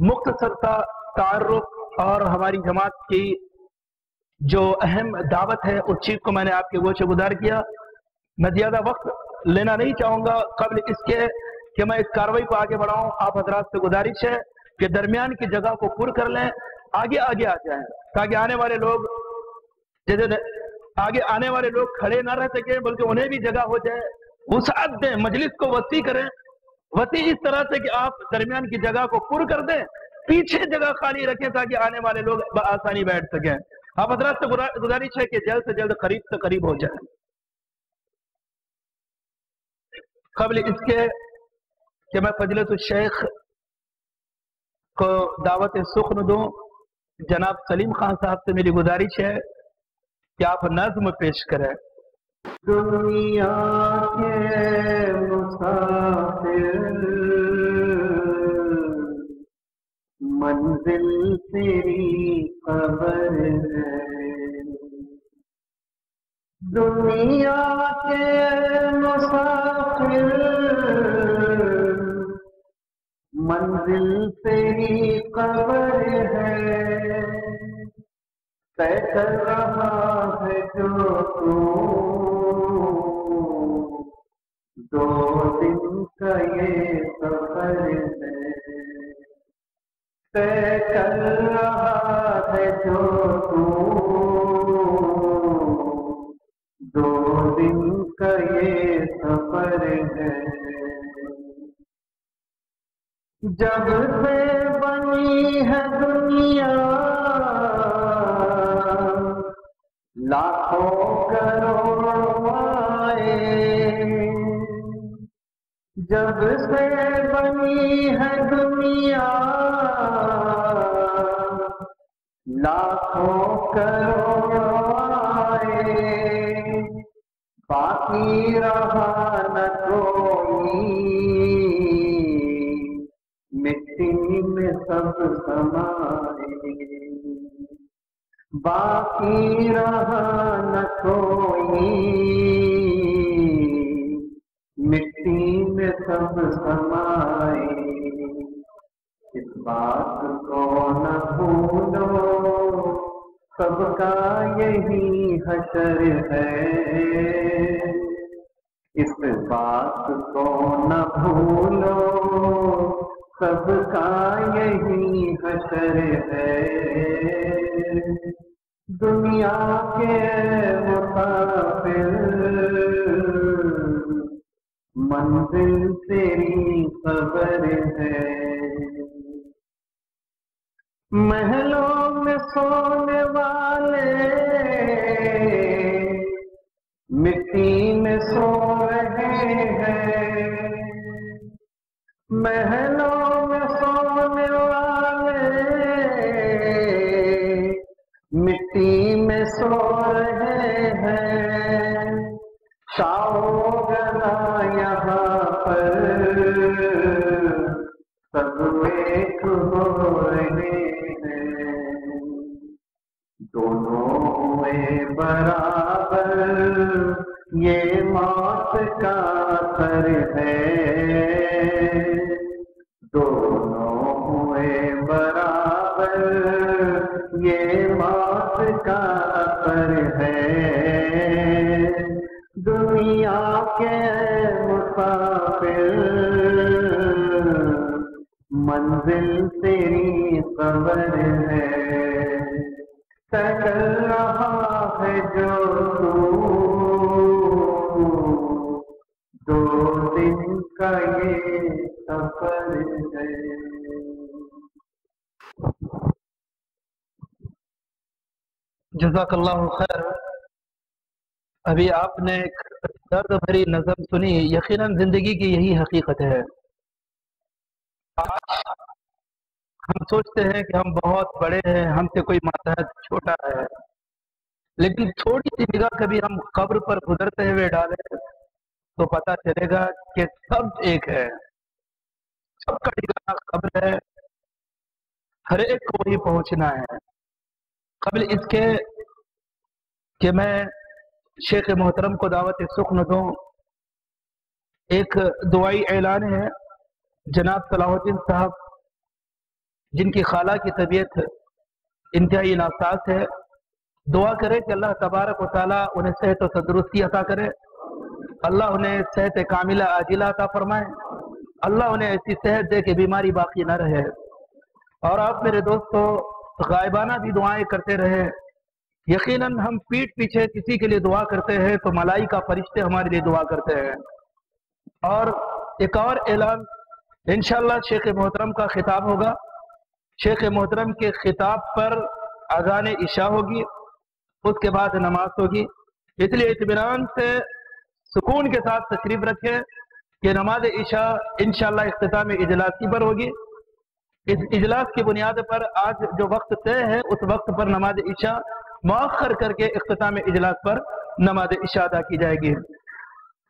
مختصر سا تعارف اور ہماری جماعت کی جو اہم دعوت ہے اس چیز کو میں نے آپ کے گوشے گزار کیا. میں زیادہ وقت لینا نہیں چاہوں گا قبل اس کے کہ میں اس کاروائی کو آگے بڑھاؤں. آپ حضرات سے گزارش ہے کہ درمیان کی جگہ کو پر کر لیں، آگے آ جائیں، تاکہ آنے والے لوگ آنے والے لوگ کھڑے نہ رہ سکیں، بلکہ انہیں بھی جگہ ہو جائے. وسعت دیں، مجلس کو وسیع کریں، وسیع اس طرح سے کہ آپ درمیان کی جگہ کو پر کر دیں، پیچھے جگہ خالی رکھیں تاکہ آنے والے لوگ بآسانی بیٹھ سکیں. آپ حضرات سے گزارش ہے کہ جلد سے جلد قریب سے قریب ہو جائیں. قبل اس کے کہ میں فضیلت الشیخ کو دعوت سخن دوں، جناب سلیم خان صاحب سے میری گزارش ہے کہ آپ نظم پیش کریں۔ دنیا کے مسافر منزل تیری قبر ہے، دنیا کے مسافر منزل تیری قبر ہے، طے کر رہا ہے جو تو دو دن کا یہ سفر ہے، طے کر رہا ہے جو تو دو دن کا یہ سفر ہے، جب سے بنی ہے دنیا لاکھوں کروڑ آئے، جب سے بنی ہے دنیا لاکھوں کروڑ آئے، باقی رہا نہ کوئی، مٹی میں سب سمائے، باقی رہا نہ کوئی، مٹی میں سب سمائے، اس بات کو نہ بھولو سب کا یہی حشر ہے، اس بات کو نہ بھولو سب کا یہی حشر ہے، دنیا کے مسافر منزل تیری قبر ہے، محلوں میں سونے والے مٹی میں سو رہے ہیں، محلوں میں سونے والے مٹی میں سو رہے ہیں، شاؤ گنا یہاں پر سب ایک ہو رہے ہیں، دونوں ہوئے برابر یہ موت کا اثر ہے، دونوں ہوئے برابر یہ موت کا اثر ہے، دنیا کے مسافر منزل تیری قبر ہے، چل رہا ہے جو تو دو دن کا یہ سفر ہے۔ جزاک اللہ خیر۔ ابھی آپ نے ایک درد بھری نظم سنی، یقیناً زندگی کی یہی حقیقت ہے۔ ہم سوچتے ہیں کہ ہم بہت بڑے ہیں، ہم سے کوئی ماتحت چھوٹا ہے، لیکن تھوڑی سی نگاہ کبھی ہم قبر پر گزرتے ہوئے ڈالیں تو پتہ چلے گا کہ سب ایک ہے، سب کا ٹھکانہ قبر ہے، ہر ایک کو وہی پہنچنا ہے۔ قبل اس کے کہ میں شیخ محترم کو دعوت سخن دوں، ایک دعائی اعلان ہے۔ جناب صلاح الدین صاحب جن کی خالہ کی طبیعت انتہائی ناساز ہے، دعا کرے کہ اللہ تبارک و تعالیٰ انہیں صحت و تندرستی عطا کرے، اللہ انہیں صحت کاملہ عاجلہ عطا فرمائے، اللہ انہیں ایسی صحت دے کہ بیماری باقی نہ رہے۔ اور آپ میرے دوستو غائبانہ بھی دعائیں کرتے رہے۔ یقیناً ہم پیٹھ پیچھے کسی کے لیے دعا کرتے ہیں تو ملائکہ فرشتے ہمارے لیے دعا کرتے ہیں۔ اور ایک اور اعلان، انشاءاللہ شیخ محترم کا خطاب ہوگا، شیخ محترم کے خطاب پر اذان عشاء ہوگی، اس کے بعد نماز ہوگی، اس لیے اطمینان سے سکون کے ساتھ تشریف رکھیں کہ نماز عشاء انشاءاللہ اختتام اجلاسی پر ہوگی۔ اس اجلاس کی بنیاد پر آج جو وقت طے ہے اس وقت پر نماز عشاء مؤخر کر کے اختتام اجلاس پر نماز عشاء ادا کی جائے گی۔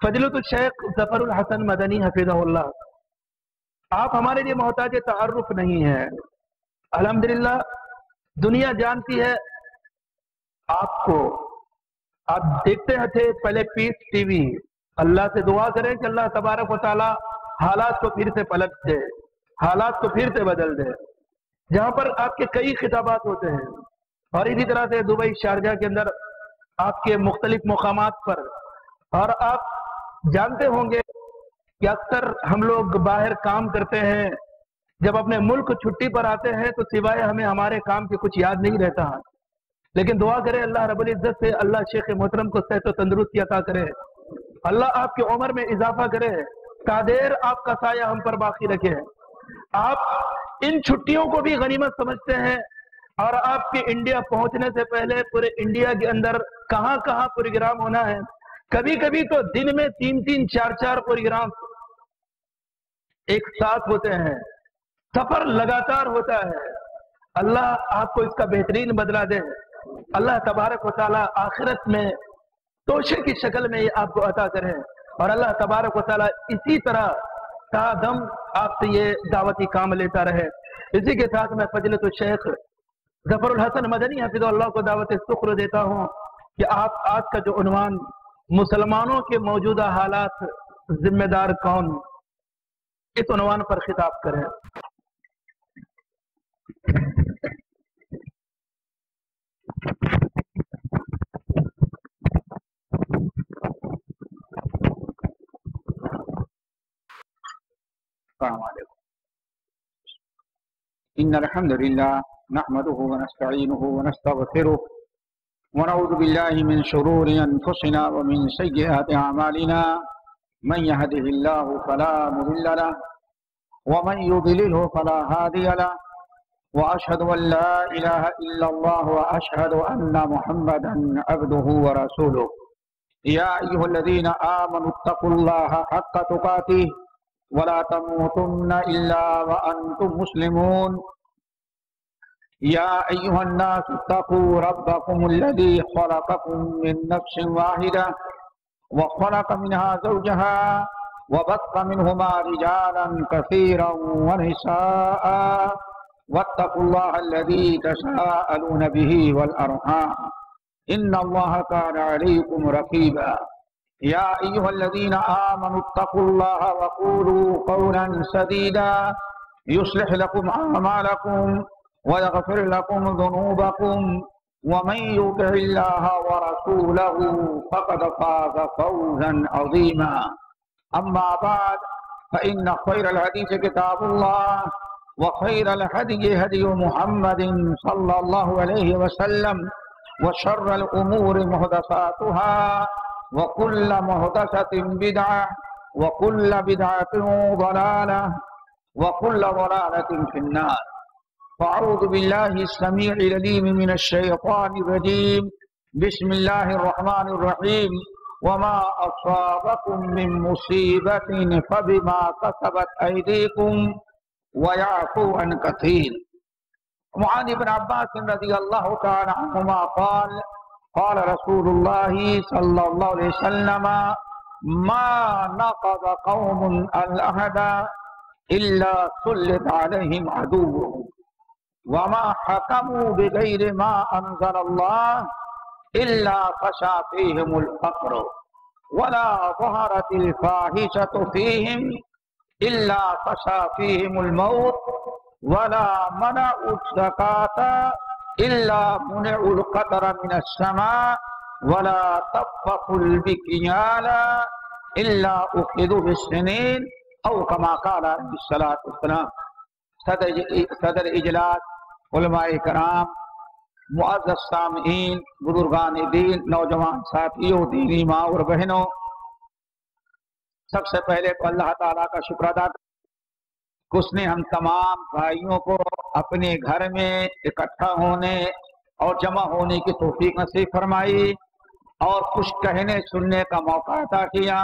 فضیلت الشیخ ظفر الحسن مدنی حفظہ اللہ، آپ ہمارے لیے محتاج تعارف نہیں ہے، الحمدللہ دنیا جانتی ہے آپ کو، آپ دیکھتے تھے پہلے پیس ٹی وی۔ اللہ سے دعا کریں کہ اللہ تبارک و تعالی حالات کو پھر سے پلٹ دے، حالات کو پھر سے بدل دے، جہاں پر آپ کے کئی خطابات ہوتے ہیں، اور اسی طرح سے دبئی شارجہ کے اندر آپ کے مختلف مقامات پر، اور آپ جانتے ہوں گے کہ اکثر ہم لوگ باہر کام کرتے ہیں، جب اپنے ملک چھٹی پر آتے ہیں تو سوائے ہمیں ہمارے کام کے کچھ یاد نہیں رہتا، لیکن دعا کرے اللہ رب العزت سے اللہ شیخ محترم کو صحت و تندرستی عطا کرے، اللہ آپ کی عمر میں اضافہ کرے، تا دیر آپ کا سایہ ہم پر باقی رکھے۔ آپ ان چھٹیوں کو بھی غنیمت سمجھتے ہیں، اور آپ کے انڈیا پہنچنے سے پہلے پورے انڈیا کے اندر کہاں کہاں پروگرام ہونا ہے، کبھی کبھی تو دن میں 3 4 پروگرام ایک ساتھ ہوتے ہیں، سفر لگاتار ہوتا ہے۔ اللہ آپ کو اس کا بہترین بدلہ دے، اللہ تبارک و تعالی آخرت میں توشے کی شکل میں یہ آپ کو عطا کرے، اور اللہ تبارک و تعالی اسی طرح تا دم آپ سے یہ دعوتی کام لیتا رہے۔ اسی کے ساتھ میں فضیلت الشیخ ظفر الحسن مدنی حفظہ اللہ کو دعوت شکر دیتا ہوں کہ آپ آج کا جو عنوان مسلمانوں کے موجودہ حالات ذمہ دار کون، اس عنوان پر خطاب کریں۔ السلام علیکم۔ ان الحمد للہ نحمده ونستعینه ونستغفره ونعوذ باللہ من شرور انفسنا ومن سیئات اعمالنا، من يهده الله فلا مضل له ومن يضلله فلا هادي له، واشهد ان لا اله الا الله واشهد ان محمدا عبده ورسوله۔ یا ایها الذین آمنوا اتقوا الله حق تقاته ولا تموتن الا وانتم مسلمون۔ یا ایها الناس اتقوا ربکم الذی خلقکم من نفس واحدة وخلق منها زوجها وبث منهما رجالا كثيرا ونساء واتقوا الله الذي تساءلون به والأرحام إن الله كان عليكم رقيبا۔ يا أيها الذين آمنوا اتقوا الله وقولوا قولا سديدا يصلح لكم أعمالكم ويغفر لكم ذنوبكم ومن يطع الله ورسوله فقد فاز فوزا عظيما۔ أما بعد فإن خير الحديث كتاب الله وخير الهدي هدي محمد صلى الله عليه وسلم وشر الأمور محدثاتها وكل محدثة بدعة وكل بدعة ضلالة وكل ضلالة في النار۔ فأعوذ بالله السميع العليم من الشيطان الرجيم، بسم الله الرحمن الرحيم، وما أصابكم من مصيبة فبما كسبت أيديكم ويعفو عن كثير۔ وعن ابن عباس رضي الله تعالى عنهما قال قال رسول الله صلى الله عليه وسلم ما نقض قوم العهد إلا سلط عليهم عدوهم وما حكموا بغير ما أنزل الله إلا فشى فيهم الفقر ولا ظهرت الفاحشة فيهم إلا فشى فيهم الموت ولا منعوا الزكاة إلا منعوا القطر من السماء ولا طفقوا المكيال إلا أخذوا بالسنين أو كما قال عليه الصلاة والسلام۔ صدر اجلاس، علماء کرام، معزز سامعین، بزرگان دین، نوجوان ساتھیوں، دینی ماں اور بہنوں، سب سے پہلے تو اللہ تعالیٰ کا شکر ادا کہ اس نے ہم تمام بھائیوں کو اپنے گھر میں اکٹھا ہونے اور جمع ہونے کی توفیق نصیب فرمائی، اور کچھ کہنے سننے کا موقع عطا کیا،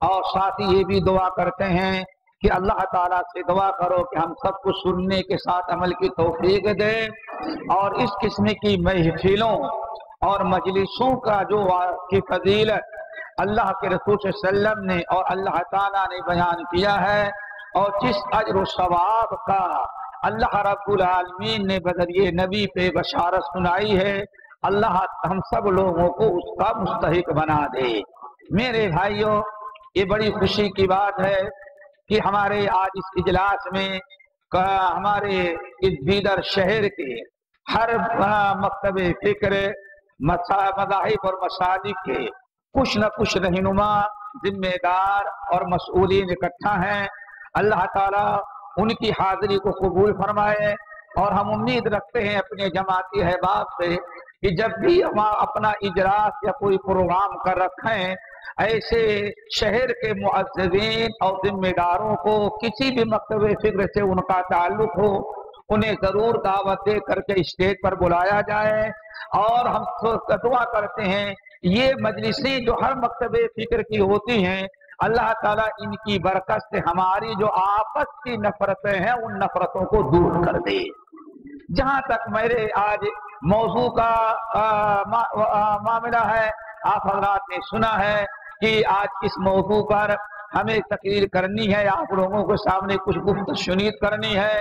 اور ساتھ ہی یہ بھی دعا کرتے ہیں کہ اللہ تعالیٰ سے دعا کرو کہ ہم سب کو سننے کے ساتھ عمل کی توفیق دے، اور اس قسم کی محفلوں اور مجلسوں کا جو کی فضیلت اللہ کے رسول صلی اللہ علیہ وسلم نے اور اللہ تعالیٰ نے بیان کیا ہے، اور جس اجر و ثواب کا اللہ رب العالمین نے بذریعہ نبی پہ بشارت سنائی ہے، اللہ ہم سب لوگوں کو اس کا مستحق بنا دے۔ میرے بھائیوں، یہ بڑی خوشی کی بات ہے کہ ہمارے آج اس اجلاس میں ہمارے اس بیدر شہر کے ہر مکتب فکر، مذاہب اور مساجد کے کچھ نہ کچھ رہنما، ذمہ دار اور مسئولین اکٹھا ہیں۔ اللہ تعالیٰ ان کی حاضری کو قبول فرمائے، اور ہم امید رکھتے ہیں اپنے جماعتی احباب سے کہ جب بھی ہم اپنا اجلاس یا کوئی پروگرام کر رکھیں، ایسے شہر کے معززین اور ذمہ داروں کو کسی بھی مکتب فکر سے ان کا تعلق ہو، انہیں ضرور دعوت دے کر کے اسٹیج پر بلایا جائے۔ اور ہم دعا کرتے ہیں یہ مجلسیں جو ہر مکتب فکر کی ہوتی ہیں، اللہ تعالیٰ ان کی برکت سے ہماری جو آپس کی نفرتیں ہیں ان نفرتوں کو دور کر دے۔ جہاں تک میرے آج موضوع کا معاملہ ہے، آپ حضرات نے سنا ہے کہ آج اس موضوع پر ہمیں تقریر کرنی ہے، آپ لوگوں کے سامنے کچھ گفت شنید کرنی ہے۔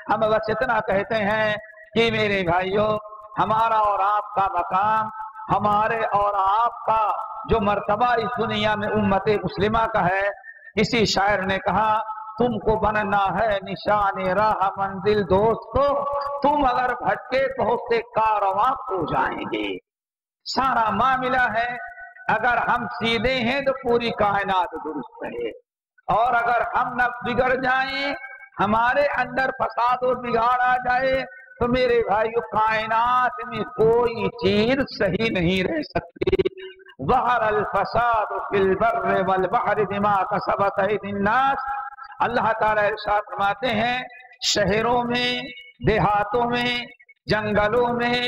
ہم بس اتنا کہتے ہیں کہ میرے بھائیوں، ہمارا اور آپ کا مقام، ہمارے اور آپ کا جو مرتبہ اس دنیا میں امت مسلمہ کا ہے، کسی شاعر نے کہا تم کو بننا ہے نشان راہ منزل دوستو، تم اگر بھٹکے بہت سے کارواں کھو جائیں گے۔ سارا معاملہ ہے اگر ہم سیدھے ہیں تو پوری کائنات درست ہے، اور اگر ہم نہ بگڑ جائیں، ہمارے اندر فساد اور بگاڑ آ جائے تو میرے بھائیو کائنات میں کوئی چیز صحیح نہیں رہ سکتی۔ ظہر الفساد فی البر والبحر بما کسبت ایدی الناس، اللہ تعالیٰ ارشاد فرماتے ہیں شہروں میں، دیہاتوں میں، جنگلوں میں،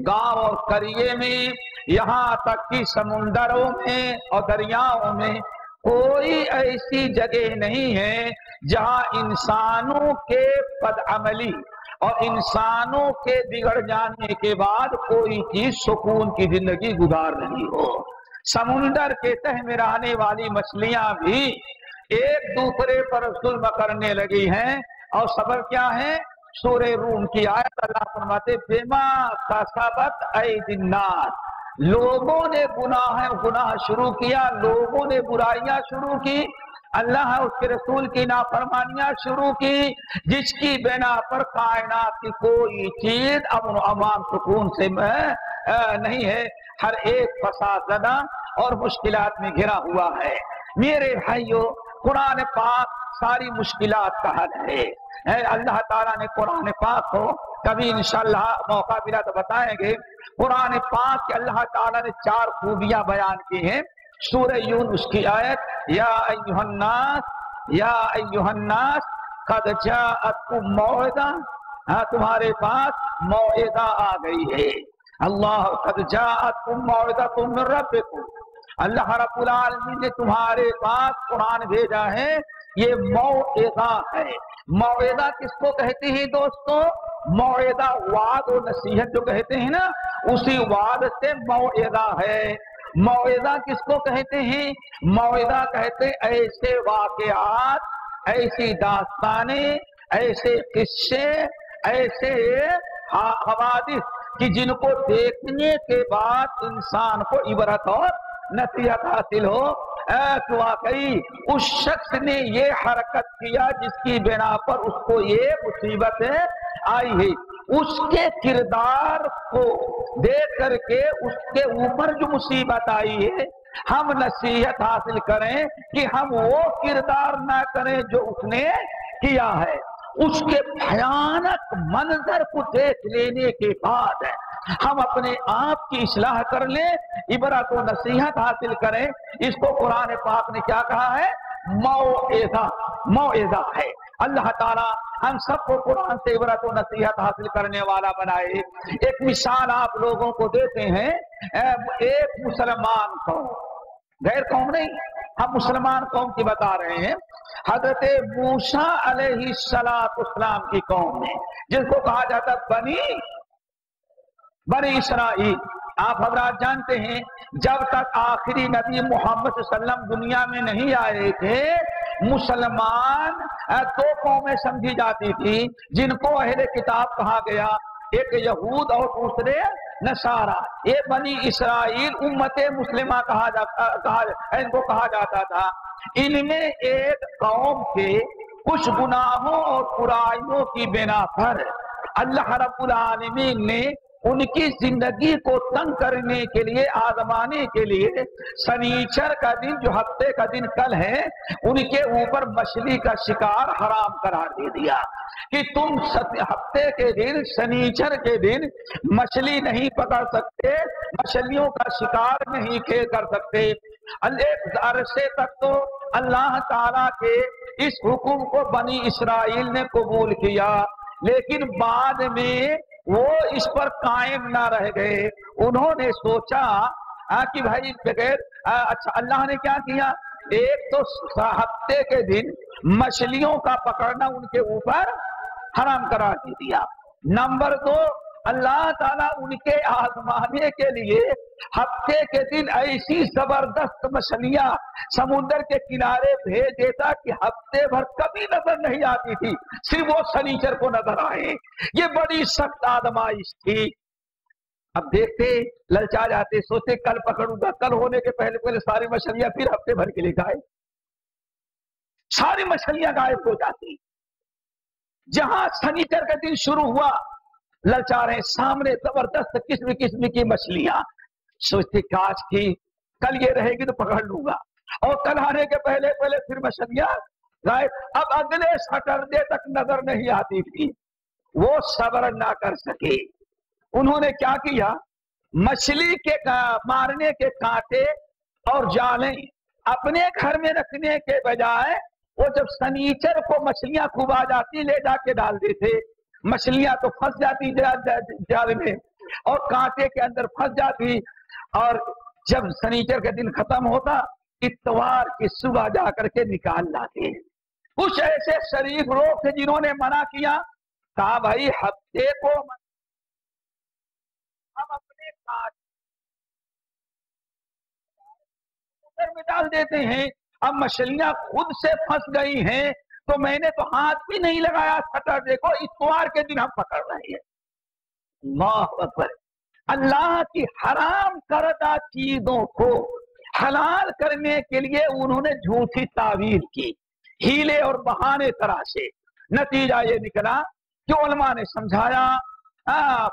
گاؤں اور قریے میں، یہاں تک کہ سمندروں میں اور دریاؤں میں کوئی ایسی جگہ نہیں ہے جہاں انسانوں کے بدعملی اور انسانوں کے بگڑ جانے کے بعد کوئی چیز سکون کی زندگی گزار رہی ہو۔ سمندر کے تہ میں رہنے والی مچھلیاں بھی ایک دوسرے پر ظلم کرنے لگی ہیں، اور سبب کیا ہے؟ سورہ روم کی آیت اللہ فرماتے بما کسبت ایدی الناس، لوگوں نے گناہ شروع کیا، لوگوں نے برائیاں شروع کی، اللہ اس کے رسول کی نافرمانیاں شروع کی، جس کی بنا پر کائنات کی کوئی چیز امن و امان سکون سے نہیں ہے، ہر ایک فساد زدہ اور مشکلات میں گھرا ہوا ہے۔ میرے بھائیو، قرآن پاک ساری مشکلات کا حل ہے۔ اللہ تعالیٰ نے قرآن پاک کو کبھی انشاءاللہ موقع ملا تو بتائیں گے، قرآن پاک کے اللہ تعالیٰ نے 4 خوبیاں بیان کی ہیں۔ سورہ یونس کی آیت یا ایھا الناس، یا ایھا الناس قد جاءتکم موعظہ، تمہارے پاس موعظہ آ گئی ہے۔ اللہ قد جاءتکم موعظۃ من ربکم، اللہ رب العالمین نے تمہارے پاس قرآن بھیجا ہے، یہ موعظہ ہے۔ موعظہ کس کو کہتے ہیں دوستو؟ موعظہ وعد و نصیحت جو کہتے ہیں نا، اسی وعد سے موعظہ ہے۔ موعظہ کس کو کہتے ہیں؟ موعظہ کہتے ایسے واقعات، ایسی داستانیں، ایسے قصے، ایسے حوادث کہ جن کو دیکھنے کے بعد انسان کو عبرت اور نصیحت حاصل ہو، کہ واقعی اس شخص نے یہ حرکت کیا جس کی بنا پر اس کو یہ مصیبت آئی ہے، اس کے کردار کو دیکھ کر کے اس کے اوپر جو مصیبت آئی ہے ہم نصیحت حاصل کریں کہ ہم وہ کردار نہ کریں جو اس نے کیا ہے۔ اس کے بھیانک منظر کو دیکھ لینے کے بعد ہم اپنے آپ کی اصلاح کر لیں، عبرت و نصیحت حاصل کریں۔ اس کو قرآن پاک نے کیا کہا ہے؟ موعظہ، موعظہ ہے۔ اللہ تعالیٰ ہم سب کو قرآن سے عبرت و نصیحت حاصل کرنے والا بنائے۔ ایک مثال آپ لوگوں کو دیتے ہیں، ایک مسلمان قوم، غیر قوم نہیں، ہم مسلمان قوم کی بتا رہے ہیں، حضرت موسیٰ علیہ السلام کی قوم نے، جس کو کہا جاتا بنی اسرائیل، آپ حضرات جانتے ہیں جب تک آخری نبی محمد صلی اللہ علیہ وسلم دنیا میں نہیں آئے تھے مسلمان دو قومیں سمجھی جاتی تھی جن کو اہل کتاب کہا گیا، ایک یہود اور دوسرے نصارہ۔ یہ بنی اسرائیل امت مسلمہ ان کو کہا جاتا تھا۔ ان میں ایک قوم کے کچھ گناہوں اور برائیوں کی بنا پر اللہ رب العالمین نے ان کی زندگی کو تنگ کرنے کے لیے، آزمانے کے لیے سنیچر کا دن جو ہفتے کا دن کل ہے ان کے اوپر مچھلی کا شکار حرام قرار دے دیا کہ تم ہفتے کے دن سنیچر کے دن مچھلی نہیں پکڑ سکتے، مچھلیوں کا شکار نہیں کر سکتے۔ ایک عرصے تک تو اللہ تعالیٰ کے اس حکم کو بنی اسرائیل نے قبول کیا، لیکن بعد میں وہ اس پر قائم نہ رہ گئے۔ انہوں نے سوچا کہ بھائی بغیر اچھا اللہ نے کیا کیا، ایک تو ہفتے کے دن مچھلیوں کا پکڑنا ان کے اوپر حرام قرار دے دیا۔ نمبر دو، اللہ تعالیٰ ان کے آزمانے کے لیے ہفتے کے دن ایسی زبردست مچھلیاں سمندر کے کنارے بھیج دیتا کہ ہفتے بھر کبھی نظر نہیں آتی تھی، صرف وہ سنیچر کو نظر آئے۔ یہ بڑی سخت آزمائش تھی۔ اب دیکھتے للچا جاتے، سوچتے کل پکڑوں گا، کل ہونے کے پہلے پہلے ساری مچھلیاں پھر ہفتے بھر کے لیے غائب، ساری مچھلیاں غائب ہو جاتی۔ جہاں سنیچر کا دن شروع ہوا للچا رہے، سامنے زبردست قسم قسم کی مچھلیاں، سوچتے کاش کی کل یہ رہے گی تو پکڑ لوں گا، اور کل آنے کے پہلے پہلے پھر مچھلیاں غائب۔ اب اگلے سیٹرڈے تک نظر نہیں آتی تھی، وہ صبر نہ کر سکے۔ انہوں نے کیا کیا، مچھلی کے مارنے کے کانٹے اور جالیں اپنے گھر میں رکھنے کے بجائے وہ جب سنیچر کو مچھلیاں خوب آ جاتی لے جا کے ڈال دیتے، مچھلیاں تو پھنس جاتی جال میں اور کانٹے کے اندر پھنس جاتی، اور جب سنیچر کا دن ختم ہوتا اتوار کی صبح جا کر کے نکال لاتے۔ کچھ ایسے شریف لوگ تھے جنہوں نے منع کیا، کہا بھائی ہفتے کو ہم اپنے میں ڈال دیتے ہیں، اب مچھلیاں خود سے پھنس گئی ہیں تو میں نے تو ہاتھ بھی نہیں لگایا سیٹرڈے کو، اتوار کے دن ہم پکڑ رہے ہیں۔ اللہ اکبر۔ اللہ کی حرام کردہ چیزوں کو حلال کرنے کے لیے انہوں نے جھوٹی تعویل کی، ہیلے اور بہانے تراشے۔ نتیجہ یہ نکلا کہ علماء نے سمجھایا،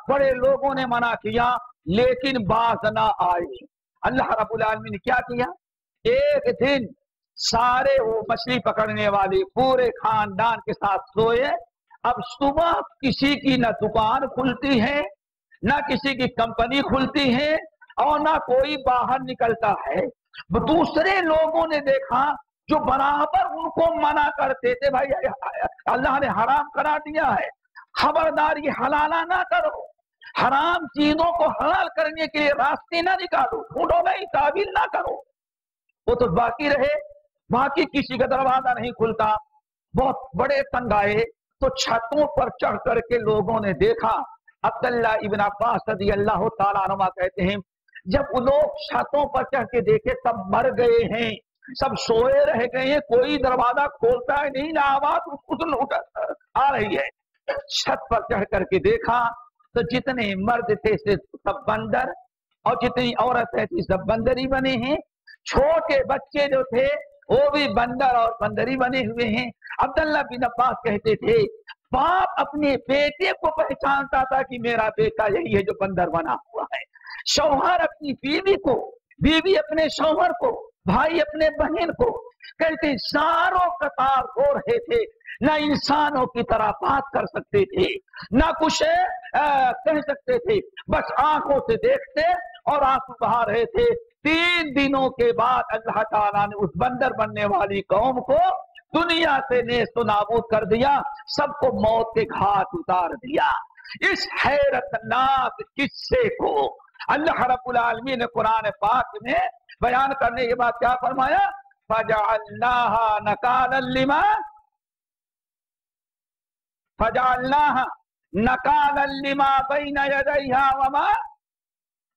بڑے لوگوں نے منع کیا، لیکن باز نہ آئی۔ اللہ رب العالمین نے کیا کیا، ایک دن سارے وہ مچھلی پکڑنے والے پورے خاندان کے ساتھ سوئے۔ اب صبح کسی کی نہ دکان کھلتی ہے، نہ کسی کی کمپنی کھلتی ہے، اور نہ کوئی باہر نکلتا ہے۔ دوسرے لوگوں نے دیکھا جو برابر ان کو منع کرتے تھے، بھائی اللہ نے حرام قرار دیا ہے، خبردار یہ حلالہ نہ کرو، حرام چیزوں کو حلال کرنے کے لیے راستے نہ نکالو، ڈھونڈو نہیں، تعویل نہ کرو۔ وہ تو باقی رہے، باقی کسی کا دروازہ نہیں کھلتا۔ بہت بڑے تنگ آئے تو چھتوں پر چڑھ کر کے لوگوں نے دیکھا۔ عبداللہ ابن عباس رضی اللہ تعالیٰ عنہ کہتے ہیں جب وہ لوگ چھتوں پر چڑھ کے دیکھے تب مر گئے ہیں، سب سوئے رہ گئے ہیں، کوئی دروازہ کھولتا ہے نہیں، نہ آواز آ رہی ہے۔ چھت پر چڑھ کر کے دیکھا تو جتنے مرد تھے سب بندر، اور جتنی عورتیں تھی سب بندری بنے ہیں، چھوٹے بچے جو تھے وہ بھی بندر اور بندری بنے ہوئے ہیں۔ عبداللہ بن عباس کہتے تھے باپ اپنے بیٹے کو پہچانتا تھا کہ میرا بیٹا یہی ہے جو بندر بنا ہوا ہے، شوہر اپنی بیوی کو، بیوی اپنے شوہر کو، بھائی اپنے بہن کو، کہتے ساروں قطار ہو رہے تھے، نہ انسانوں کی طرح بات کر سکتے تھے، نہ کچھ کہہ سکتے تھے، بس آنکھوں سے دیکھتے اور آنسو بہا رہے تھے۔ 3 دنوں کے بعد اللہ تعالیٰ نے اس بندر بننے والی قوم کو دنیا سے نیست و نابود کر دیا، سب کو موت کے گھاٹ اتار دیا۔ اس حیرت ناک قصے کو اللہ رب العالمین نے قرآن پاک میں بیان کرنے کے بعد کیا فرمایا، فَجَعَلْنَاهَا نَكَالًا لِمَا بَيْنَ يَدَيْهَا وَمَا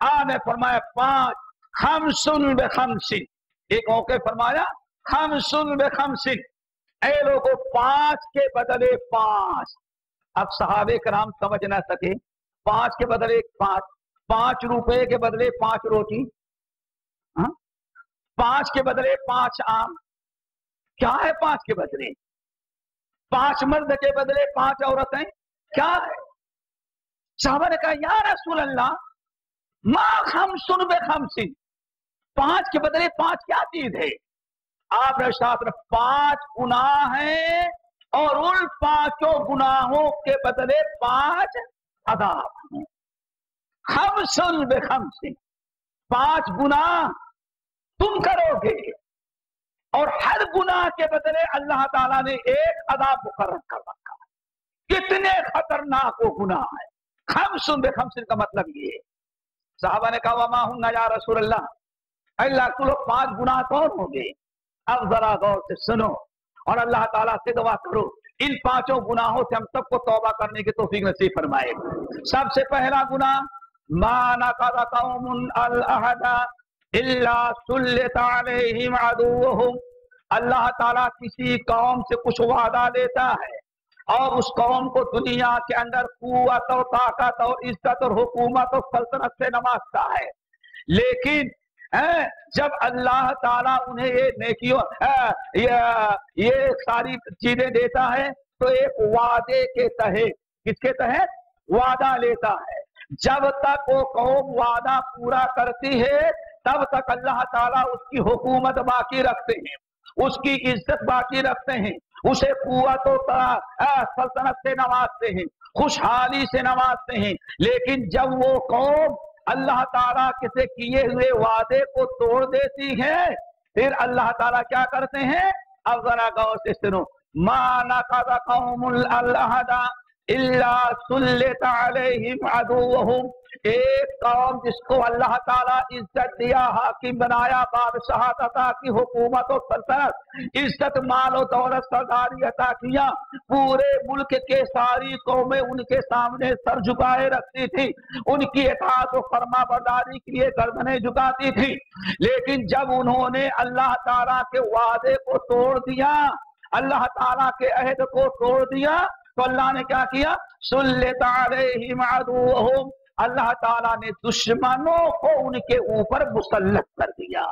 آپ نے فرمایا 5 خمسن بخمسن، ایک موقع فرمایا خمسن بخمسن، اے لوگوں 5 کے بدلے 5۔ اب صحابہ کرام سمجھ نہ سکے 5 کے بدلے 5 روپے کے بدلے 5 روٹی، 5 کے بدلے 5 آم، کیا ہے 5 کے بدلے؟ 5 مرد کے بدلے 5 عورتیں، کیا ہے؟ صحابہ نے کہا یا رسول اللہ ما خمسن بخمسن، 5 کے بدلے 5 کیا چیز ہے؟ آپ نے ارشاد فرمایا 5 گناہ ہیں اور ان 5 گناہوں کے بدلے 5 عذاب ہیں۔ خمسن بخمسن، 5 گناہ تم کرو گے اور ہر گناہ کے بدلے اللہ تعالیٰ نے ایک عذاب مقرر کر رکھا ہے۔ کتنے خطرناک وہ گناہ ہیں۔ خمسن بخمسن کا مطلب یہ ہے۔ صحابہ نے کہا وما ہن یا رسول اللہ تو لوگ 5 گناہ کون ہوں گے؟ اب ذرا غور سے سنو اور اللہ تعالیٰ سے دعا کرو ان 5 گناہوں سے ہم سب کو توبہ کرنے کی توفیق نصیب فرمائے۔ سب سے پہلا گناہ ما نقض قوم العہد الا سلط علیہم عدوہم، اللہ تعالیٰ کسی قوم سے کچھ وعدہ لیتا ہے اور اس قوم کو دنیا کے اندر قوت اور طاقت اور عزت اور حکومت اور سلطنت سے نوازتا ہے، لیکن جب اللہ تعالیٰ انہیں یہ نیکیوں یہ ساری چیزیں دیتا ہے تو ایک وعدے کے تحت، کس کے تحت؟ وعدہ لیتا ہے۔ جب تک وہ قوم وعدہ پورا کرتی ہے تب تک اللہ تعالیٰ اس کی حکومت باقی رکھتے ہیں، اس کی عزت باقی رکھتے ہیں، اسے قوت و سلطنت سے نوازتے ہیں، خوشحالی سے نوازتے ہیں۔ لیکن جب وہ قوم اللہ تعالیٰ کے کیے ہوئے وعدے کو توڑ دیتی ہے پھر اللہ تعالیٰ کیا کرتے ہیں؟ اب ذرا غور سے سنو، ما نقض قوم العہد الا سلط علیہم عدوہم، ایک قوم جس کو اللہ تعالیٰ عزت دیا، حاکم بنایا، بادشاہت عطا کی، حکومت و سلطنت، عزت مال و دولت سرداری عطا کیا، پورے ملک کے ساری قومیں ان کے سامنے سر جھکائے رکھتی تھی، ان کی اطاعت و فرما برداری کے لیے گردنیں جھکاتی تھی، لیکن جب انہوں نے اللہ تعالیٰ کے وعدے کو توڑ دیا، اللہ تعالیٰ کے عہد کو توڑ دیا تو اللہ نے کیا کیا؟ سلط علیہم عدوہم، اللہ تعالیٰ نے دشمنوں کو ان کے اوپر مسلط کر دیا۔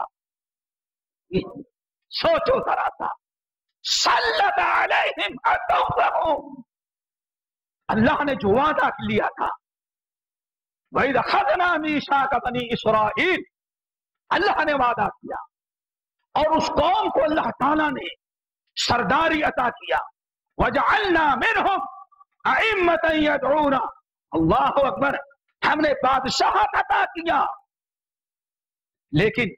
سوچو ذرا سا، سلط علیہم عدوہم، اللہ نے جو وعدہ لیا تھا وَإِذْ أَخَذْنَا مِيثَاقَ بَنِي إِسْرَائِيلَ، اللہ نے وعدہ کیا اور اس قوم کو اللہ تعالیٰ نے سرداری عطا کیا، وَجَعَلْنَا مِنْهُمْ أَئِمَّةً يَدْعُونَ، اللہ اکبر، ہم نے بادشاہت عطا کیا، لیکن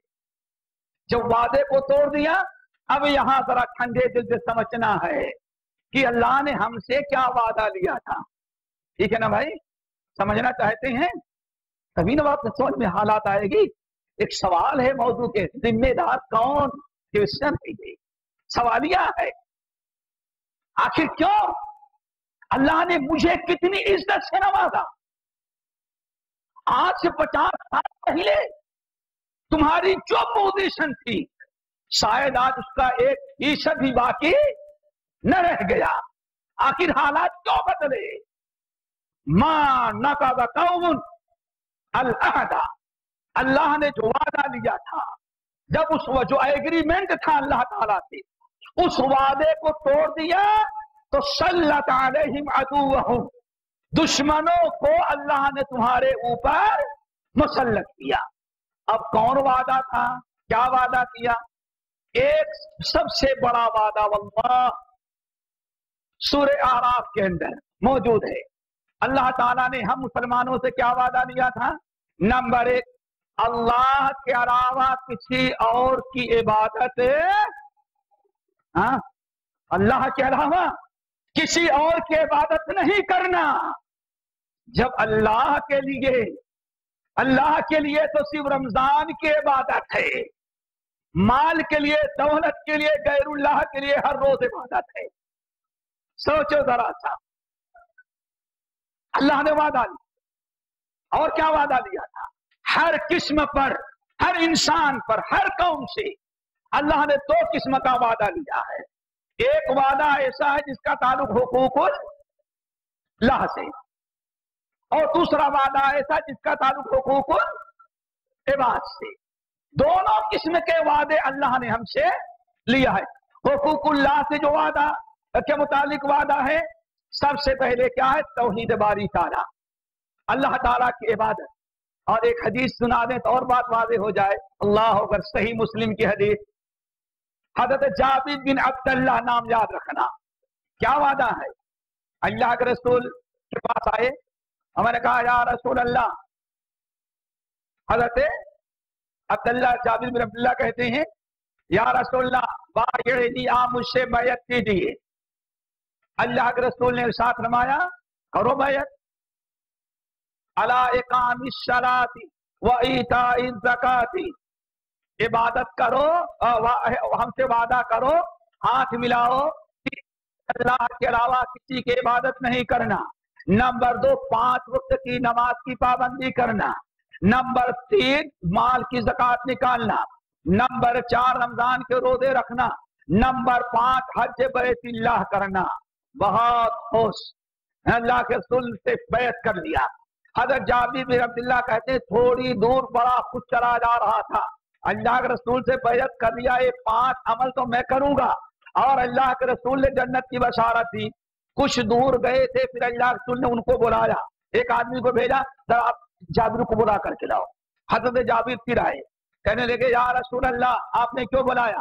جب وعدے کو توڑ دیا اب یہاں ذرا ٹھنڈے دل سے سمجھنا ہے کہ اللہ نے ہم سے کیا وعدہ لیا تھا۔ ٹھیک ہے نا بھائی؟ سمجھنا چاہتے ہیں تبھی نا آپ سمجھ میں حالات آئے گی۔ ایک سوال ہے موضوع کے، ذمہ دار کون؟ کوسچن ہے، سوالیہ ہے۔ آخر کیوں اللہ نے مجھے کتنی عزت سے نوازا؟ آج سے 50 سال پہلے تمہاری جو پوزیشن تھی شاید آج اس کا 1% بھی باقی نہ رہ گیا۔ آخر حالات کیوں بدلے؟ ما نقض قوم العہد، اللہ نے جو وعدہ لیا تھا، جب اس جو ایگریمنٹ تھا اللہ تعالیٰ سے، اس وعدے کو توڑ دیا تو سلط علیہم عدوہم، دشمنوں کو اللہ نے تمہارے اوپر مسلط کیا۔ اب کون وعدہ تھا؟ کیا وعدہ کیا؟ ایک سب سے بڑا وعدہ واللہ سورہ اعراف کے اندر موجود ہے۔ اللہ تعالیٰ نے ہم مسلمانوں سے کیا وعدہ لیا تھا؟ نمبر 1، اللہ کے علاوہ کسی اور کی عبادت، اللہ کے علاوہ کسی اور کی عبادت نہیں کرنا۔ جب اللہ کے لیے تو صرف رمضان کی عبادت ہے، مال کے لیے، دولت کے لیے، غیر اللہ کے لیے ہر روز عبادت ہے۔ سوچو ذرا سا، اللہ نے وعدہ لیا اور کیا وعدہ لیا تھا؟ ہر قسم پر، ہر انسان پر، ہر قوم سے اللہ نے دو قسم کا وعدہ لیا ہے۔ ایک وعدہ ایسا ہے جس کا تعلق حقوق اللہ سے، اور دوسرا وعدہ ایسا جس کا تعلق حقوق العباد سے۔ دونوں قسم کے وعدے اللہ نے ہم سے لیا ہے۔ حقوق اللہ سے جو وعدہ کے متعلق وعدہ ہے، سب سے پہلے کیا ہے؟ توحید باری تعالیٰ، اللہ تعالیٰ کی عبادت۔ اور ایک حدیث سنا دیں تو اور بات واضح ہو جائے۔ اللہ اکبر، صحیح مسلم کی حدیث، حضرت جابر بن عبداللہ، نام یاد رکھنا۔ کیا وعدہ ہے؟ اللہ کے رسول کے پاس آئے، ہم نے کہا یا رسول اللہ، حضرت عبداللہ جابر بن عبداللہ کہتے ہیں یا رسول اللہ بایعنی، آپ مجھ سے بیعت کیجیے۔ اللہ کے رسول نے ارشاد فرمایا کرو بیعت، علی اقام الصلاۃ و ایتاء الزکات، عبادت کرو، ہم سے وعدہ کرو، ہاتھ ملاؤ، اللہ کے علاوہ کسی کی عبادت نہیں کرنا۔ نمبر 2، 5 وقت کی نماز کی پابندی کرنا۔ نمبر 3، مال کی زکوٰۃ نکالنا۔ نمبر 4، رمضان کے روزے رکھنا۔ نمبر 5، حج بیت اللہ کرنا۔ بہت خوش، اللہ کے رسول سے بیعت کر لیا۔ حضرت جابر بن عبداللہ کہتے ہیں تھوڑی دور بڑا خوش چلا جا رہا تھا، اللہ کے رسول سے بیعت کر لیا، یہ 5 عمل تو میں کروں گا، اور اللہ کے رسول نے جنت کی بشارت دی۔ کچھ دور گئے تھے، پھر اللہ کے رسول نے ان کو بلایا، ایک آدمی کو بھیجا، ذرا آپ جابر کو بلا کر کے لاؤ۔ حضرت جابر پھر آئے، کہنے لگے یا رسول اللہ آپ نے کیوں بلایا؟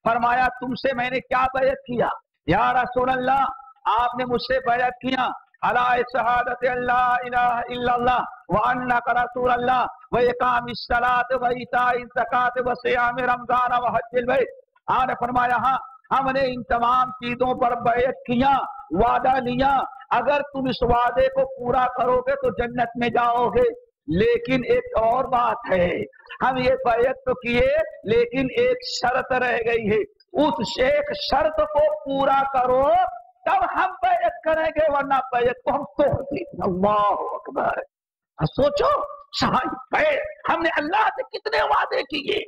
فرمایا تم سے میں نے کیا بیعت کیا؟ یا رسول اللہ آپ نے مجھ سے بیعت کیا علی شہادت اللہ الہ الا اللہ وانک رسول اللہ واقام الصلاۃ وایتاء الزکات وصیام رمضان وحج البیت۔ آپ نے فرمایا ہاں ہم نے ان تمام چیزوں پر بیعت کیا، وعدہ لیا، اگر تم اس وعدے کو پورا کرو گے تو جنت میں جاؤ گے، لیکن ایک اور بات ہے، ہم یہ بیعت تو کیے لیکن ایک شرط رہ گئی ہے، اس ایک شرط کو پورا کرو تب ہم بیعت کریں گے، ورنہ بیعت کو ہم توڑ دیں۔ اللہ اکبر، سوچو ہم نے اللہ سے کتنے وعدے کیے،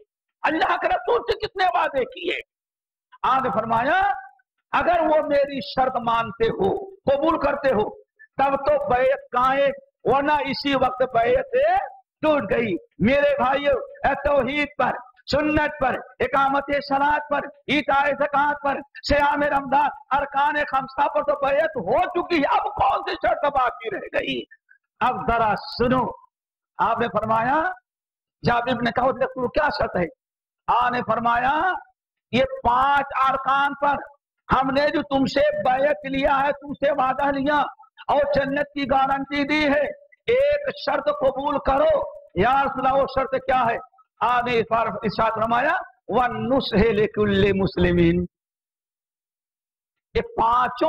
اللہ کے رسول سے کتنے وعدے کیے۔ آپ نے فرمایا اگر وہ میری شرط مانتے ہو، قبول کرتے ہو، تب تو بیعت قائم، ورنہ اسی وقت بیعت ٹوٹ گئی۔ میرے بھائیو، توحید پر، سنت پر، اقامت صلاۃ پر، ایتاء زکات پر، صیام رمضان، ارکان خمسہ پر تو بیعت ہو چکی ہے، اب کون سی شرط باقی رہ گئی؟ اب ذرا سنو، آپ نے فرمایا، جابر نے کہا تو کیا شرط ہے؟ آپ نے فرمایا یہ 5 ارکان پر ہم نے جو تم سے بیعت لیا ہے، تم سے وعدہ لیا اور جنت کی گارنٹی دی ہے، ایک شرط قبول کرو۔ یا رسول اللہ وہ شرط کیا ہے؟ آپ نے ارشاد فرمایا وَالنُّصْحِ لِكُلِّ مُسْلِمٍ، یہ 5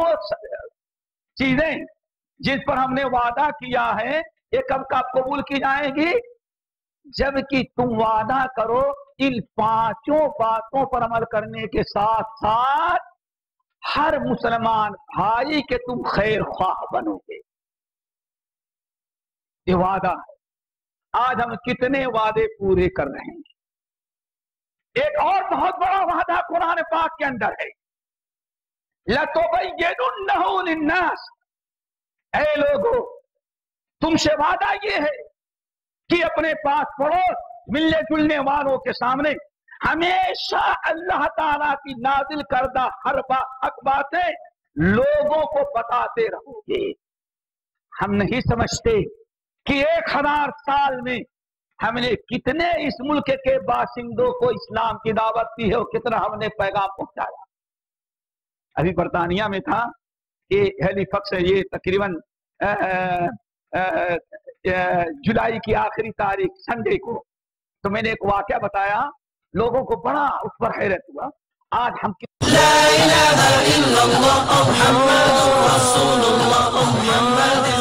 چیزیں جس پر ہم نے وعدہ کیا ہے یہ کب کب قبول کی جائیں گی؟ جبکہ تم وعدہ کرو ان 5 باتوں پر عمل کرنے کے ساتھ ساتھ ہر مسلمان بھائی کے تم خیر خواہ بنو گے۔ یہ وعدہ ہے، آج ہم کتنے وعدے پورے کر رہے ہیں۔ ایک اور بہت بڑا وعدہ قرآن پاک کے اندر ہے، لَتُبَيِّنُنَّهُ لِلنَّاسِ، اے لوگو تم سے وعدہ یہ ہے کہ اپنے پاس پڑوس ملنے جلنے والوں کے سامنے ہمیشہ اللہ تعالیٰ کی نازل کردہ ہر حق باتیں لوگوں کو بتاتے رہو گے۔ ہم نہیں سمجھتے کہ 1000 سال میں ہم نے کتنے اس ملک کے باشندوں کو اسلام کی دعوت دی ہے اور کتنا ہم نے پیغام پہنچایا۔ ابھی برطانیہ میں تھا، یہ ہیلی فکس ہے، یہ تقریباً جولائی کی آخری تاریخ سنڈے کو، تو میں نے ایک واقعہ بتایا، لوگوں کو بڑا اس پر حیرت ہوا۔ آج ہم لا الہ الا اللہ محمد رسول اللہ محمد